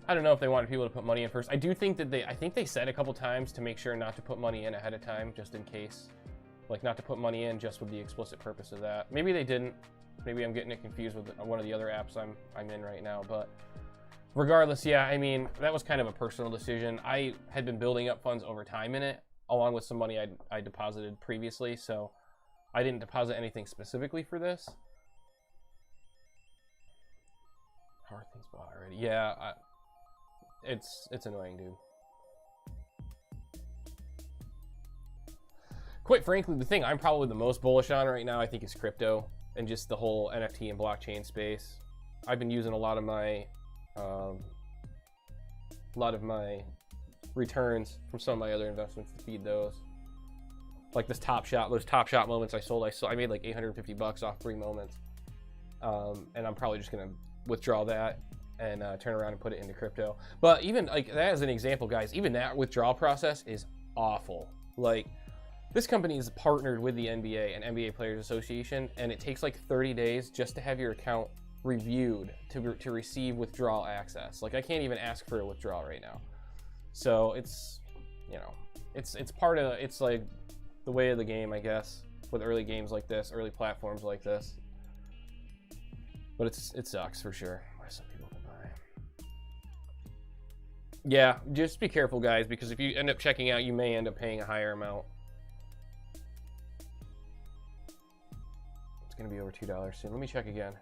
I don't know if they wanted people to put money in first. I do think that I think they said a couple times to make sure not to put money in ahead of time, just in case. Like, not to put money in just with the explicit purpose of that. Maybe they didn't. Maybe I'm getting it confused with one of the other apps I'm in right now, but. Regardless, yeah, I mean, that was kind of a personal decision. I had been building up funds over time in it, along with some money I deposited previously, so I didn't deposit anything specifically for this. How are things bought already? Yeah, it's annoying, dude. Quite frankly, the thing I'm probably the most bullish on right now, I think, is crypto and just the whole NFT and blockchain space. I've been using a lot of my returns from some of my other investments to feed those. Like those Top Shot moments I sold. I made like $850 off 3 moments, and I'm probably just gonna withdraw that and turn around and put it into crypto. But even like that as an example, guys, even that withdrawal process is awful. Like, this company is partnered with the NBA and NBA Players Association, and it takes like 30 days just to have your account reviewed to receive withdrawal access. Like, I can't even ask for a withdrawal right now. So it's, you know, it's part of, it's like the way of the game, I guess, with early games like this, early platforms like this. But it sucks for sure. Why some people can buy. Yeah, just be careful, guys, because if you end up checking out, you may end up paying a higher amount. It's gonna be over $2 soon. Let me check again.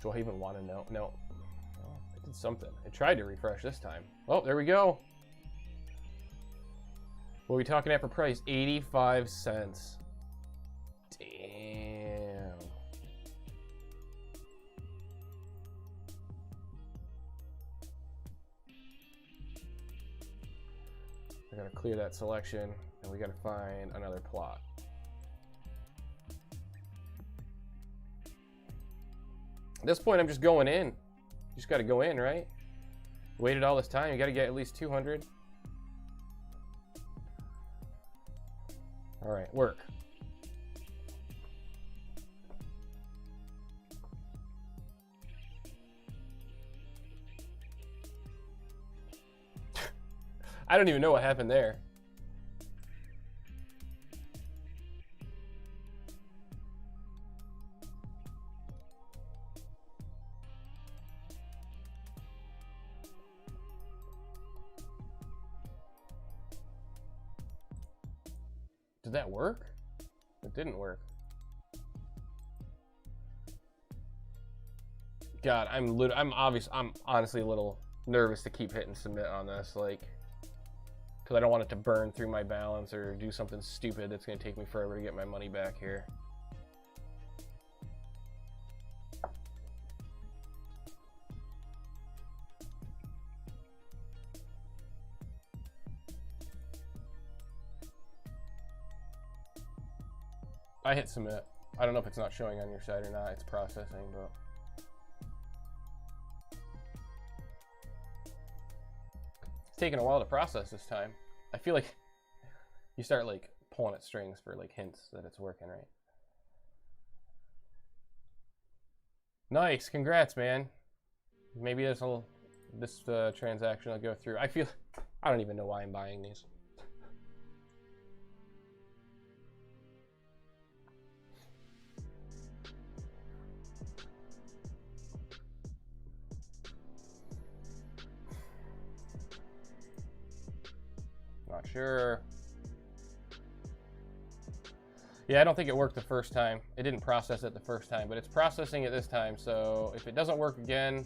Do I even want to know? No. Oh, it did something. It tried to refresh this time. Oh, there we go. What are we talking at for price? 85 cents. Damn. I gotta clear that selection, and we gotta find another plot. At this point, I'm just going in. You just got to go in, right? Waited all this time. You got to get at least 200. All right, work. I don't even know what happened there. Did that work? It didn't work. God, I'm honestly a little nervous to keep hitting submit on this, like, because I don't want it to burn through my balance or do something stupid that's going to take me forever to get my money back here. I hit submit. I don't know if it's not showing on your side or not. It's processing, but it's taking a while to process this time. I feel like you start like pulling at strings for like hints that it's working right. Nice, congrats, man. Maybe this transaction will go through. I don't even know why I'm buying these. Not sure. Yeah, I don't think it worked the first time. It didn't process it the first time, but it's processing it this time. So if it doesn't work again,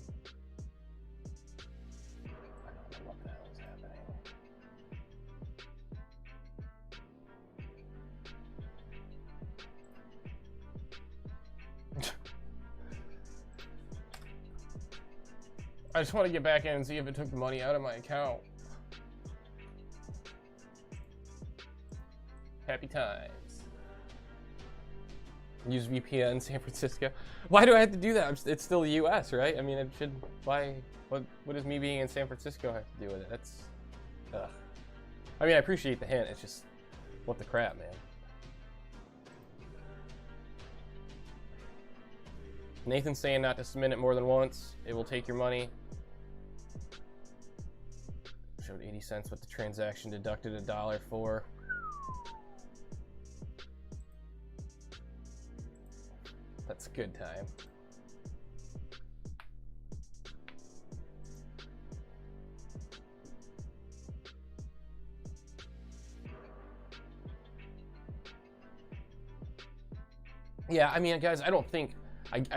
I don't know what the hell is happening. I just want to get back in and see if it took the money out of my account. Happy times. Use VPN San Francisco. Why do I have to do that? It's still the US, right? I mean, it should. Why? What does me being in San Francisco have to do with it? That's. Ugh. I mean, I appreciate the hint. It's just, what the crap, man. Nathan's saying not to submit it more than once. It will take your money. Showed 80 cents, what the transaction deducted $1 for. That's a good time. Yeah, I mean, guys, I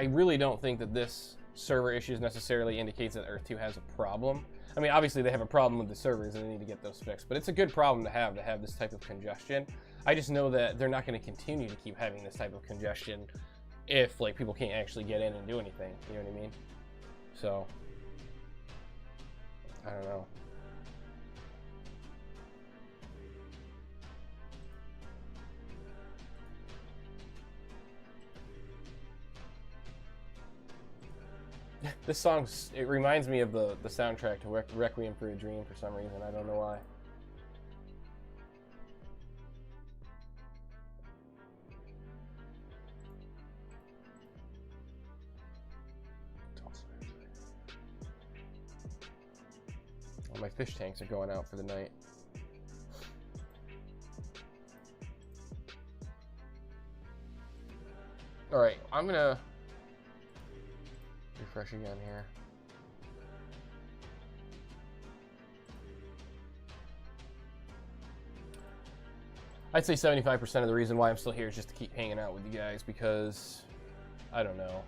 really don't think that this server issues necessarily indicates that Earth 2 has a problem. I mean, obviously they have a problem with the servers and they need to get those fixed, but it's a good problem to have this type of congestion. I just know that they're not going to continue to keep having this type of congestion if like people can't actually get in and do anything, you know what I mean? So, I don't know. This song, it reminds me of the soundtrack to Requiem for a Dream for some reason. I don't know why. Well, my fish tanks are going out for the night. All right, I'm gonna refresh again here. I'd say 75% of the reason why I'm still here is just to keep hanging out with you guys because, I don't know.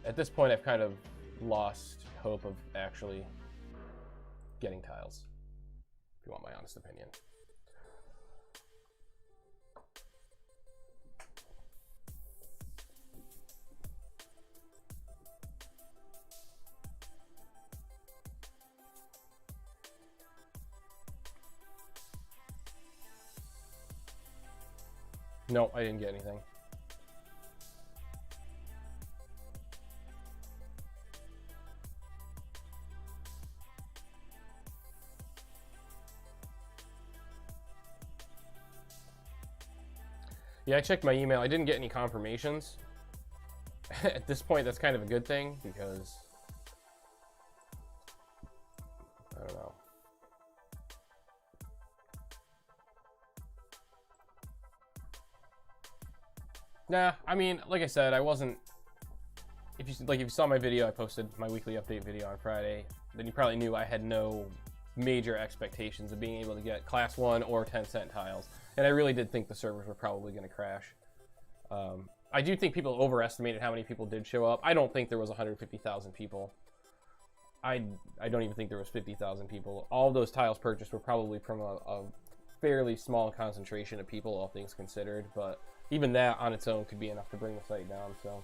At this point, I've kind of lost hope of actually getting tiles, if you want my honest opinion. No, I didn't get anything. Yeah, I checked my email. I didn't get any confirmations. At this point, that's kind of a good thing because I don't know. Nah, I mean, like I said, I wasn't. If you saw my video, I posted my weekly update video on Friday. Then you probably knew I had no major expectations of being able to get Class 1 or 10-cent tiles, and I really did think the servers were probably going to crash. I do think people overestimated how many people did show up. I don't think there was 150,000 people. I don't even think there was 50,000 people. All of those tiles purchased were probably from a fairly small concentration of people, all things considered, but even that on its own could be enough to bring the site down, so.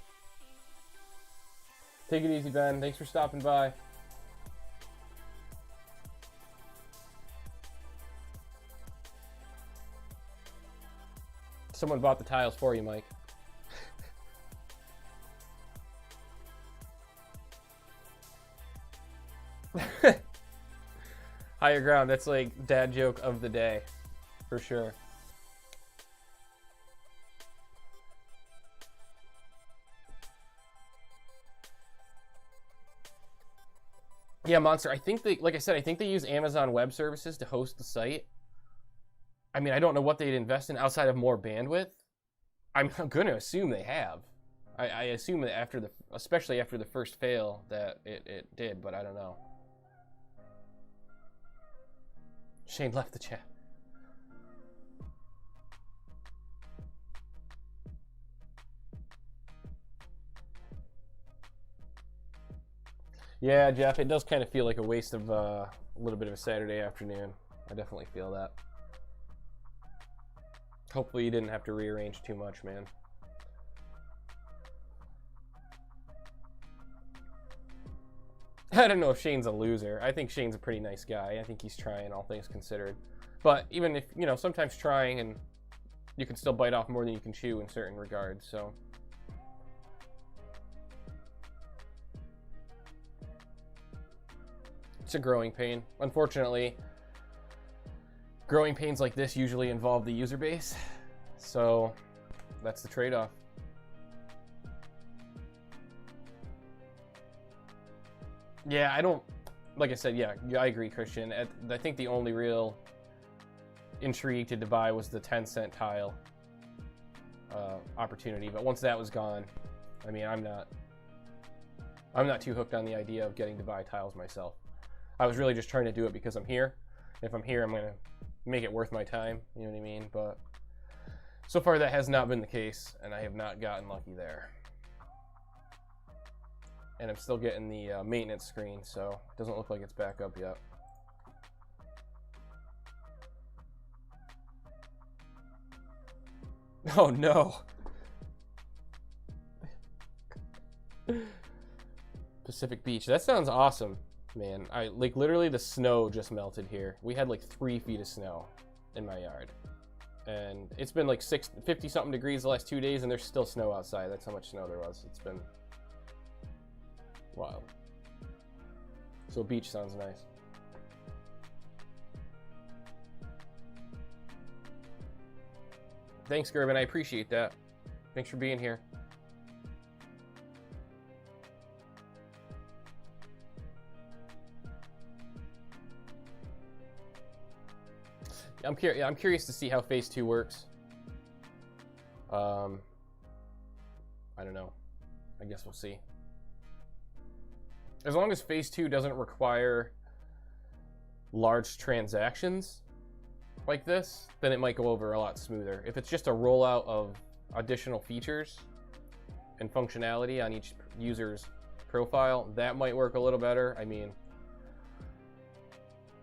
Take it easy, Ben. Thanks for stopping by. Someone bought the tiles for you, Mike. Higher ground. That's like dad joke of the day, for sure. Yeah, Monster. I think they, like I said, I think they use Amazon Web Services to host the site. I mean, I don't know what they'd invest in outside of more bandwidth. I'm going to assume they have. I assume that after especially after the first fail, that it did, but I don't know. Shane left the chat. Yeah, Jeff, it does kind of feel like a waste of a little bit of a Saturday afternoon. I definitely feel that. Hopefully you didn't have to rearrange too much, man. I don't know if Shane's a loser. I think Shane's a pretty nice guy. I think he's trying, all things considered. But even if, you know, sometimes trying and you can still bite off more than you can chew in certain regards, so. It's a growing pain. Unfortunately, growing pains like this usually involve the user base. So that's the trade-off. Yeah, I don't, like I said, yeah, I agree, Christian. I think the only real intrigue to Dubai was the 10-cent tile opportunity. But once that was gone, I mean, I'm not too hooked on the idea of getting Dubai tiles myself. I was really just trying to do it because I'm here. If I'm here, I'm going to make it worth my time, you know what I mean? But so far that has not been the case, and I have not gotten lucky there. And I'm still getting the maintenance screen, so it doesn't look like it's back up yet. Oh no! Pacific Beach. That sounds awesome, man. Like literally the snow just melted here. We had like 3 feet of snow in my yard. And it's been like 50 something degrees the last 2 days and there's still snow outside. That's how much snow there was. It's been wild. So beach sounds nice. Thanks, Gerben. I appreciate that. Thanks for being here. I'm curious to see how Phase 2 works. I don't know. I guess we'll see. As long as Phase 2 doesn't require large transactions like this, then it might go over a lot smoother. If it's just a rollout of additional features and functionality on each user's profile, that might work a little better. I mean,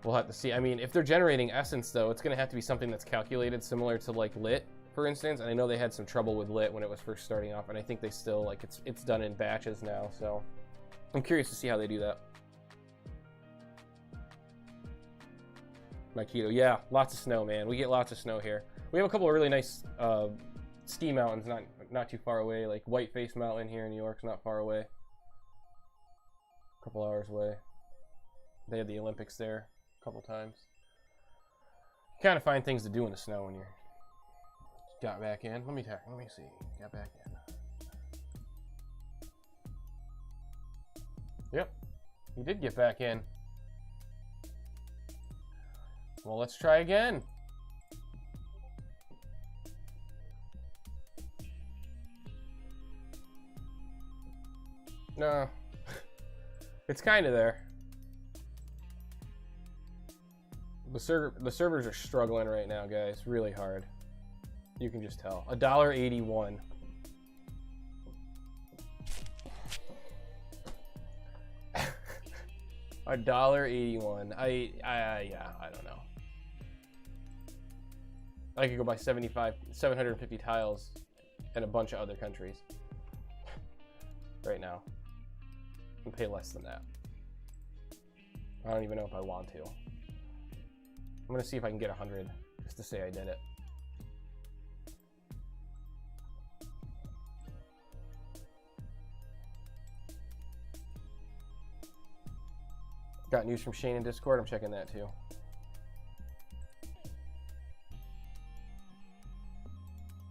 we'll have to see. I mean, if they're generating Essence, though, it's going to have to be something that's calculated similar to, like, Lit, for instance. And I know they had some trouble with Lit when it was first starting off, and I think they still, like, it's done in batches now, so I'm curious to see how they do that. My keto, yeah, lots of snow, man. We get lots of snow here. We have a couple of really nice ski mountains not too far away, like Whiteface Mountain here in New York's not far away. A couple hours away. They had the Olympics there a couple times. You kind of find things to do in the snow when you're got back in. Let me see. Got back in. Yep, he did get back in. Well, let's try again. No, it's kind of there. The servers are struggling right now, guys. Really hard. You can just tell. $1.81. $1.81. Yeah, I don't know. I could go buy 750 tiles in a bunch of other countries right now and pay less than that. I don't even know if I want to. I'm gonna see if I can get 100 just to say I did it. Got news from Shane in Discord. I'm checking that too.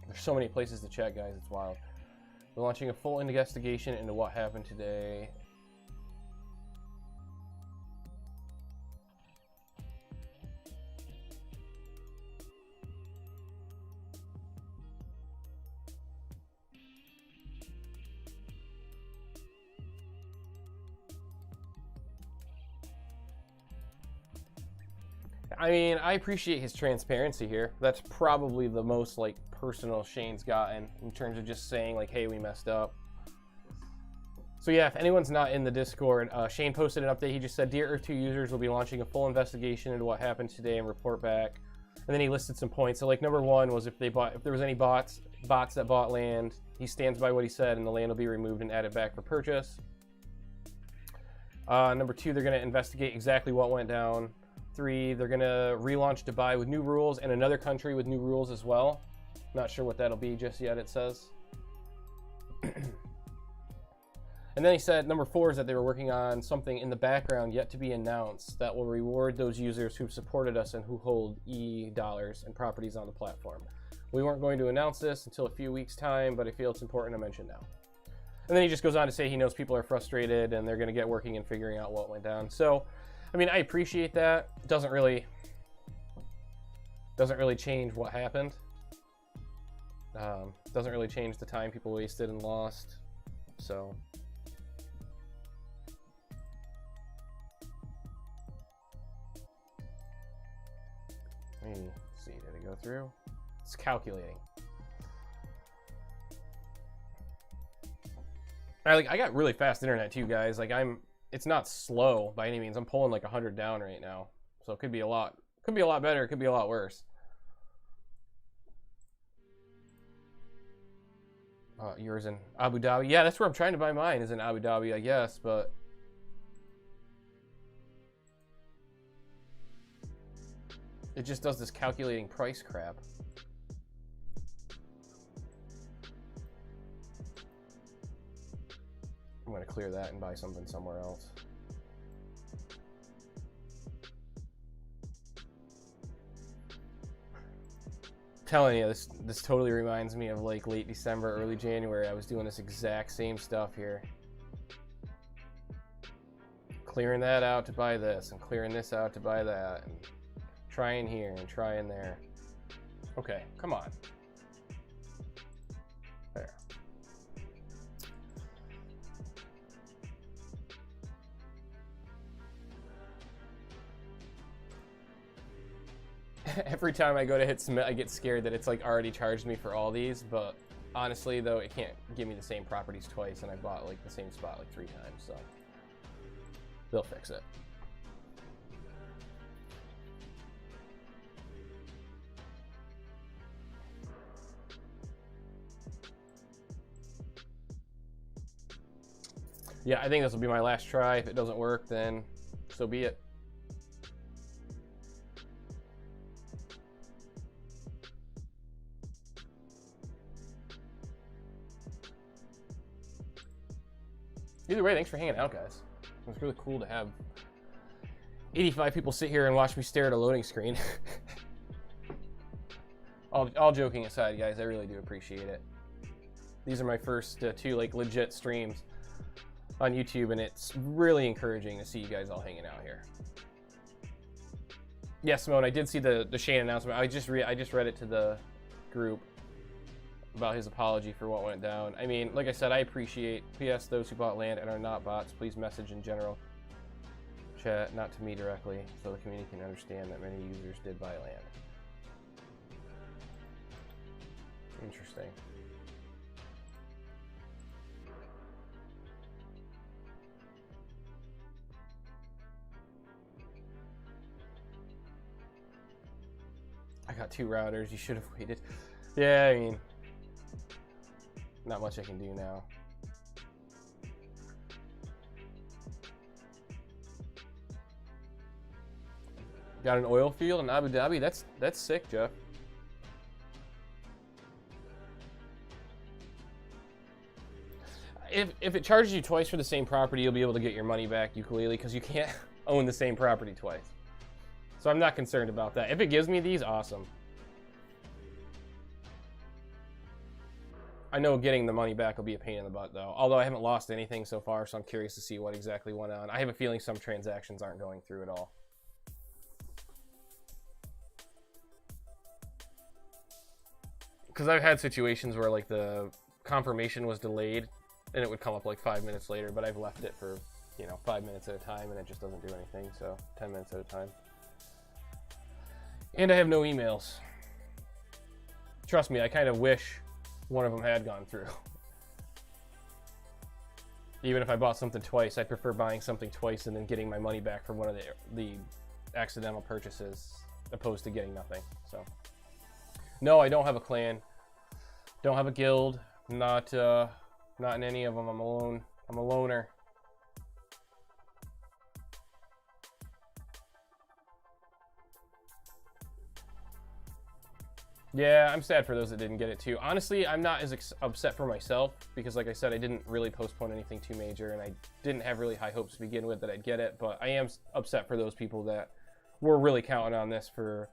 There's so many places to check, guys. It's wild. We're launching a full investigation into what happened today. I mean, I appreciate his transparency here. That's probably the most like personal Shane's gotten in terms of just saying like, hey, we messed up. So yeah, if anyone's not in the Discord, Shane posted an update. He just said, Dear Earth 2 users will be launching a full investigation into what happened today and report back. And then he listed some points. So like number one was if there was any bots that bought land, he stands by what he said and the land will be removed and added back for purchase. Number two, they're going to investigate exactly what went down. 3, they're going to relaunch Dubai with new rules and another country with new rules as well. Not sure what that'll be just yet, it says. And then he said number 4 is that they were working on something in the background yet to be announced that will reward those users who've supported us and who hold dollars and properties on the platform. We weren't going to announce this until a few weeks' time, but I feel it's important to mention now. And then he just goes on to say he knows people are frustrated and they're going to get working and figuring out what went down. So, I mean, I appreciate that. It doesn't really change what happened. Doesn't really change the time people wasted and lost. So, let me see. Did it go through? It's calculating. I got really fast internet too, guys. Like it's not slow by any means. I'm pulling like 100 down right now, so it could be a lot better. It could be a lot worse. Yours in Abu Dhabi? Yeah, that's where I'm trying to buy mine. Is in Abu Dhabi, I guess, but it just does this calculating price crap. I'm going to clear that and buy something somewhere else. I'm telling you, this totally reminds me of like late December, early January. I was doing this exact same stuff here. Clearing that out to buy this, and clearing this out to buy that, and trying here and trying there. Okay, come on. There. Every time I go to hit submit, I get scared that it's like already charged me for all these, but honestly though, it can't give me the same properties twice, and I bought like the same spot like 3 times, so they'll fix it. Yeah, I think this will be my last try. If it doesn't work, then so be it. Either way, thanks for hanging out, guys. It was really cool to have 85 people sit here and watch me stare at a loading screen. all joking aside, guys, I really do appreciate it. These are my first 2 like legit streams on YouTube, and it's really encouraging to see you guys all hanging out here. Yeah, Simone, I did see the Shane announcement. I just read it to the group about his apology for what went down. I mean, like I said, I appreciate. P.S. Those who bought land and are not bots, please message in general chat, not to me directly, so the community can understand that many users did buy land. Interesting. I got 2 routers. You should have waited. Yeah, I mean, not much I can do now. Got an oil field in Abu Dhabi. That's sick, Jeff. If it charges you twice for the same property, you'll be able to get your money back ukulele, because you can't own the same property twice. So I'm not concerned about that. If it gives me these, awesome. I know getting the money back will be a pain in the butt, though. Although I haven't lost anything so far, so I'm curious to see what exactly went on. I have a feeling some transactions aren't going through at all. Because I've had situations where, like, the confirmation was delayed, and it would come up, like, 5 minutes later, but I've left it for, you know, 5 minutes at a time, and it just doesn't do anything, so 10 minutes at a time. And I have no emails. Trust me, I kind of wish one of them had gone through. Even if I bought something twice, I prefer buying something twice and then getting my money back for one of the accidental purchases, opposed to getting nothing. So, no, I don't have a clan, don't have a guild, not in any of them. I'm alone. I'm a loner. Yeah, I'm sad for those that didn't get it too. Honestly, I'm not as upset for myself because, like I said, I didn't really postpone anything too major, and I didn't have really high hopes to begin with that I'd get it, but I am upset for those people that were really counting on this for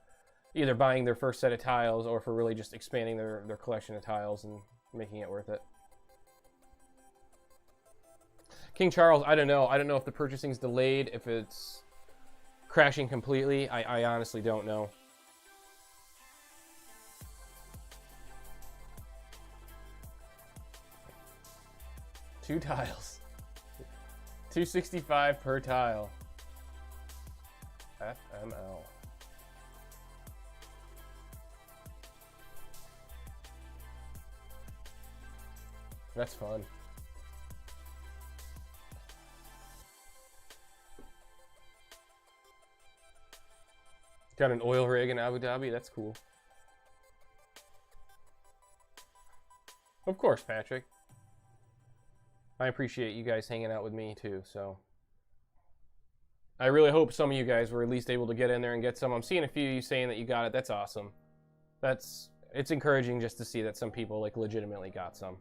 either buying their first set of tiles or for really just expanding their collection of tiles and making it worth it. King Charles, I don't know. I don't know if the purchasing's delayed, if it's crashing completely. I honestly don't know. 2 tiles. $265 per tile. FML. That's fun. Got an oil rig in Abu Dhabi. That's cool. Of course, Patrick. I appreciate you guys hanging out with me too, so I really hope some of you guys were at least able to get in there and get some. I'm seeing a few of you saying that you got it. That's awesome. It's encouraging just to see that some people like legitimately got some.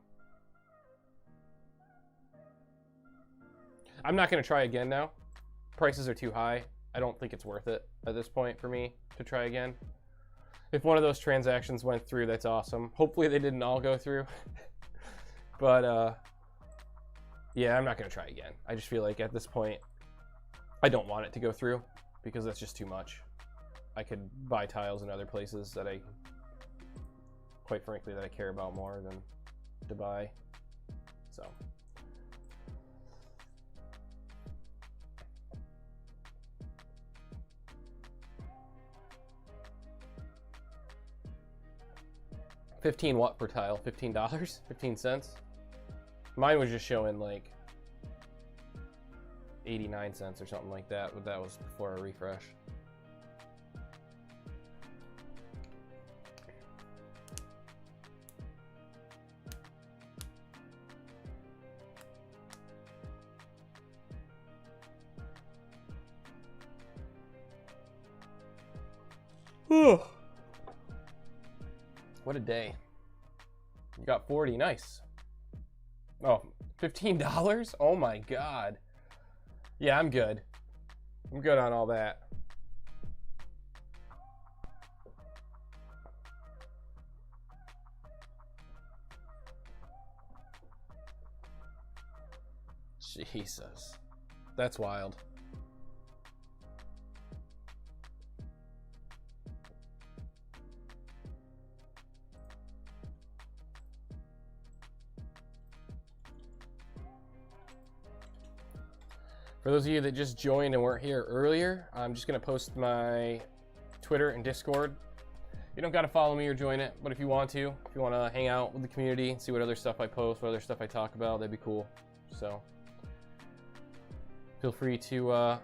I'm not going to try again now. Prices are too high. I don't think it's worth it at this point for me to try again. If one of those transactions went through, that's awesome. Hopefully they didn't all go through. But yeah, I'm not going to try again. I just feel like at this point, I don't want it to go through because that's just too much. I could buy tiles in other places that I, quite frankly, that I care about more than to buy. So. $15 what per tile? $15? 15 cents? Mine was just showing like 89 cents or something like that, but that was before a refresh. What a day. You got 40, nice. Oh, $15? Oh my God. Yeah, I'm good. I'm good on all that. Jesus. That's wild. For those of you that just joined and weren't here earlier, I'm just going to post my Twitter and Discord. You don't got to follow me or join it, but if you want to hang out with the community and see what other stuff I post, what other stuff I talk about, that'd be cool. So feel free to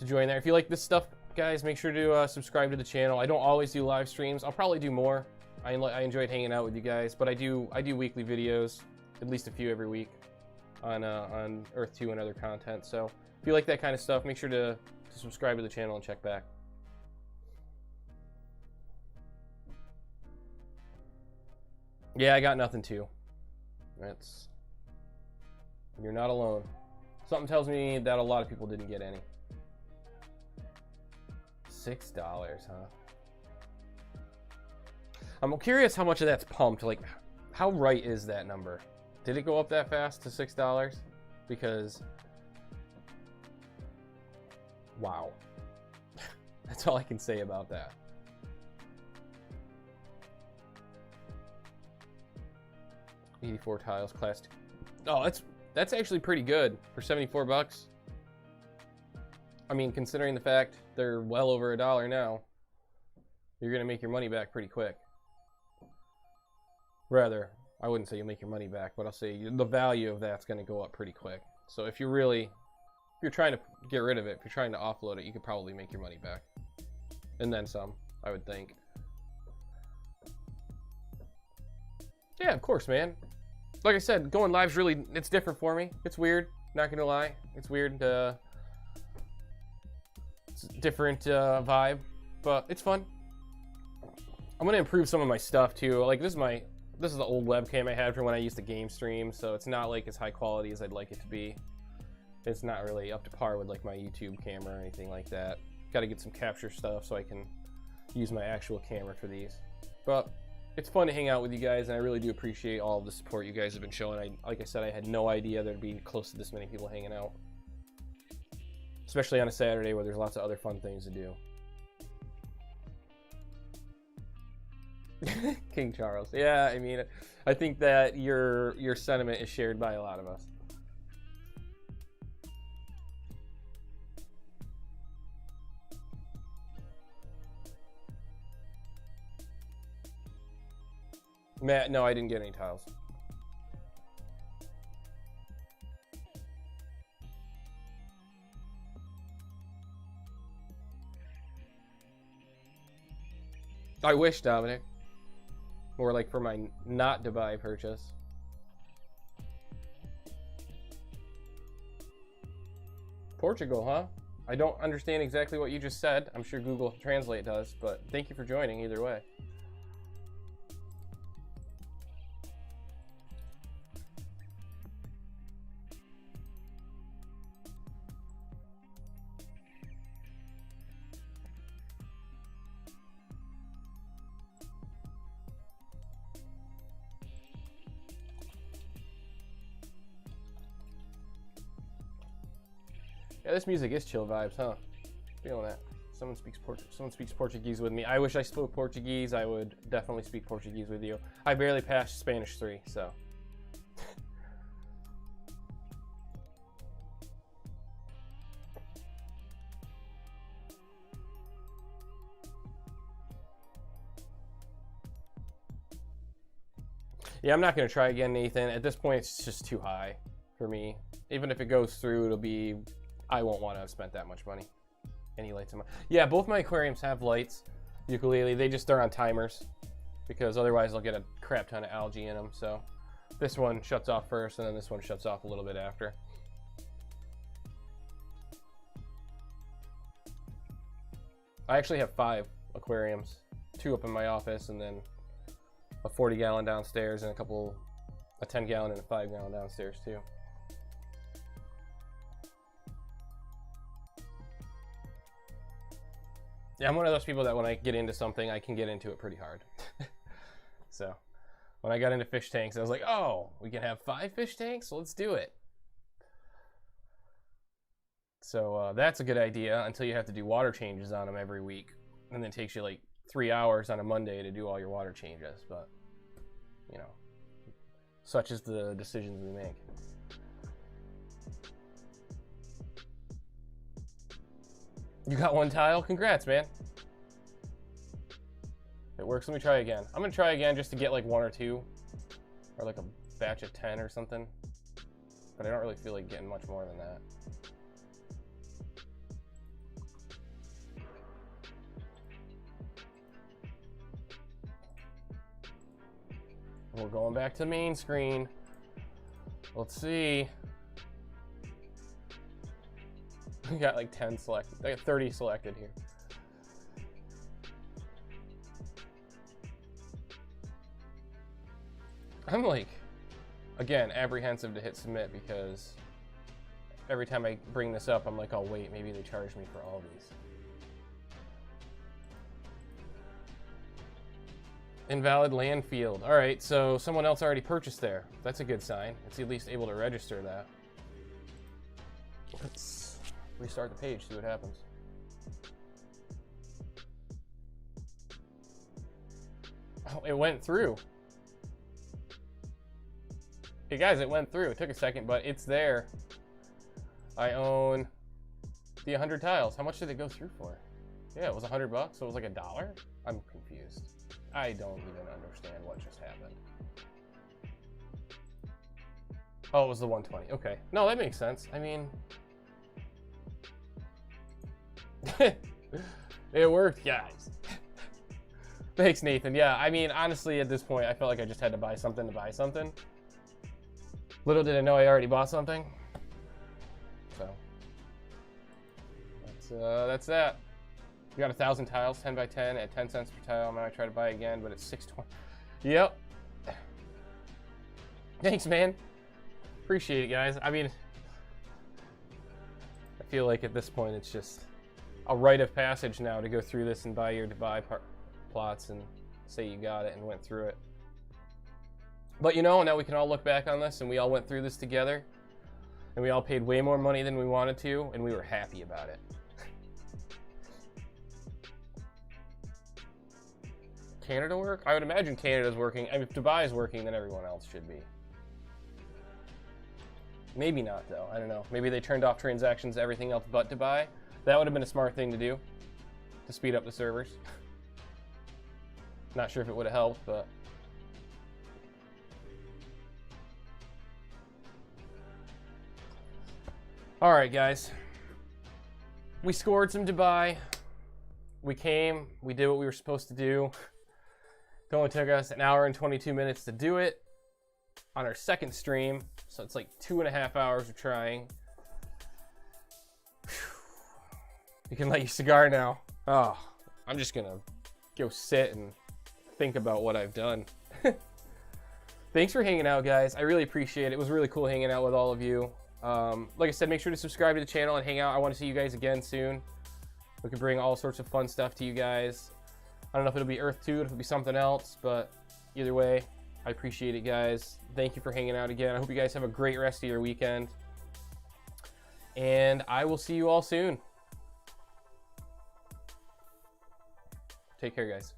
join there. If you like this stuff, guys, make sure to subscribe to the channel. I don't always do live streams. I'll probably do more. I enjoyed hanging out with you guys, but I do weekly videos, at least a few every week on Earth 2 and other content. So if you like that kind of stuff, make sure to subscribe to the channel and check back. Yeah, I got nothing too. You're not alone. Something tells me that a lot of people didn't get any. $6, huh? I'm curious how much of that's pumped. Like, how right is that number? Did it go up that fast to $6? Because, wow. That's all I can say about that. $84 tiles, class 2. Oh, that's actually pretty good for 74 bucks. I mean, considering the fact they're well over $1 now, you're gonna make your money back pretty quick. Rather, I wouldn't say you'll make your money back, but I'll say the value of that's gonna go up pretty quick. So if you're trying to get rid of it, if you're trying to offload it, you could probably make your money back. And then some, I would think. Yeah, of course, man. Like I said, going live's really, it's different for me. It's weird, not gonna lie. It's weird, it's a different vibe, but it's fun. I'm gonna improve some of my stuff too. Like this is the old webcam I had from when I used to game stream, so it's not like as high quality as I'd like it to be. It's not really up to par with like my YouTube camera or anything like that. Got to get some capture stuff so I can use my actual camera for these. But it's fun to hang out with you guys, and I really do appreciate all of the support you guys have been showing. Like I said, I had no idea there'd be close to this many people hanging out. Especially on a Saturday where there's lots of other fun things to do. King Charles. Yeah, I mean, I think that your sentiment is shared by a lot of us. Matt, no, I didn't get any tiles. I wish, Dominic. More like for my not Dubai purchase. Portugal, huh? I don't understand exactly what you just said. I'm sure Google Translate does, but thank you for joining either way. Yeah, this music is chill vibes, huh? Feeling that. Someone speaks Portuguese with me. I wish I spoke Portuguese. I would definitely speak Portuguese with you. I barely passed Spanish 3, so. Yeah, I'm not going to try again, Nathan. At this point, it's just too high for me. Even if it goes through, it'll be... I won't want to have spent that much money. Any lights in my... Yeah, both my aquariums have lights. Ukulele, they're on timers. Because otherwise I'll get a crap ton of algae in them. So this one shuts off first, and then this one shuts off a little bit after. I actually have 5 aquariums. 2 up in my office, and then a 40-gallon downstairs, and a 10-gallon and a 5-gallon downstairs too. Yeah, I'm one of those people that when I get into something, I can get into it pretty hard. So, when I got into fish tanks, I was like, oh, we can have 5 fish tanks? Let's do it. So, that's a good idea until you have to do water changes on them every week. And then it takes you like 3 hours on a Monday to do all your water changes. But, you know, such is the decisions we make. You got 1 tile? Congrats, man. It works. Let me try again. I'm gonna try again just to get like 1 or 2, or like a batch of 10 or something. But I don't really feel like getting much more than that. We're going back to the main screen. Let's see. We got like 10 selected. I got 30 selected here. I'm like, again, apprehensive to hit submit because every time I bring this up, I'm like, oh wait, maybe they charge me for all these. Invalid land field. All right, so someone else already purchased there. That's a good sign. It's at least able to register that. Let's restart the page, see what happens. Oh, it went through. Hey guys, it went through. It took a second, but it's there. I own the 100 tiles. How much did it go through for? Yeah, it was $100, so it was like $1? I'm confused. I don't even understand what just happened. Oh, it was the 120. Okay. No, that makes sense. I mean, it worked, guys. Thanks, Nathan. Yeah, I mean, honestly, at this point, I felt like I just had to buy something to buy something. Little did I know I already bought something. So, that's that. We got 1,000 tiles, 10 by 10 at 10 cents per tile. I'm gonna try to buy again, but it's $6.20. Yep. Thanks, man. Appreciate it, guys. I mean, I feel like at this point it's just a rite of passage now to go through this and buy your Dubai plots and say you got it and went through it. But you know, now we can all look back on this and we all went through this together and we all paid way more money than we wanted to and we were happy about it. Canada work? I would imagine Canada's working. I mean, if Dubai is working, then everyone else should be. Maybe not, though. I don't know. Maybe they turned off transactions, everything else but Dubai. That would have been a smart thing to do, to speed up the servers. Not sure if it would have helped, but... Alright, guys. We scored some Dubai. We came. We did what we were supposed to do. It only took us 1 hour and 22 minutes to do it on our second stream. So it's like 2.5 hours of trying. You can light your cigar now. Oh, I'm just going to go sit and think about what I've done. Thanks for hanging out, guys. I really appreciate it. It was really cool hanging out with all of you. Like I said, make sure to subscribe to the channel and hang out. I want to see you guys again soon. We can bring all sorts of fun stuff to you guys. I don't know if it'll be Earth 2, if it'll be something else, but either way, I appreciate it, guys. Thank you for hanging out again. I hope you guys have a great rest of your weekend. And I will see you all soon. Take care, guys.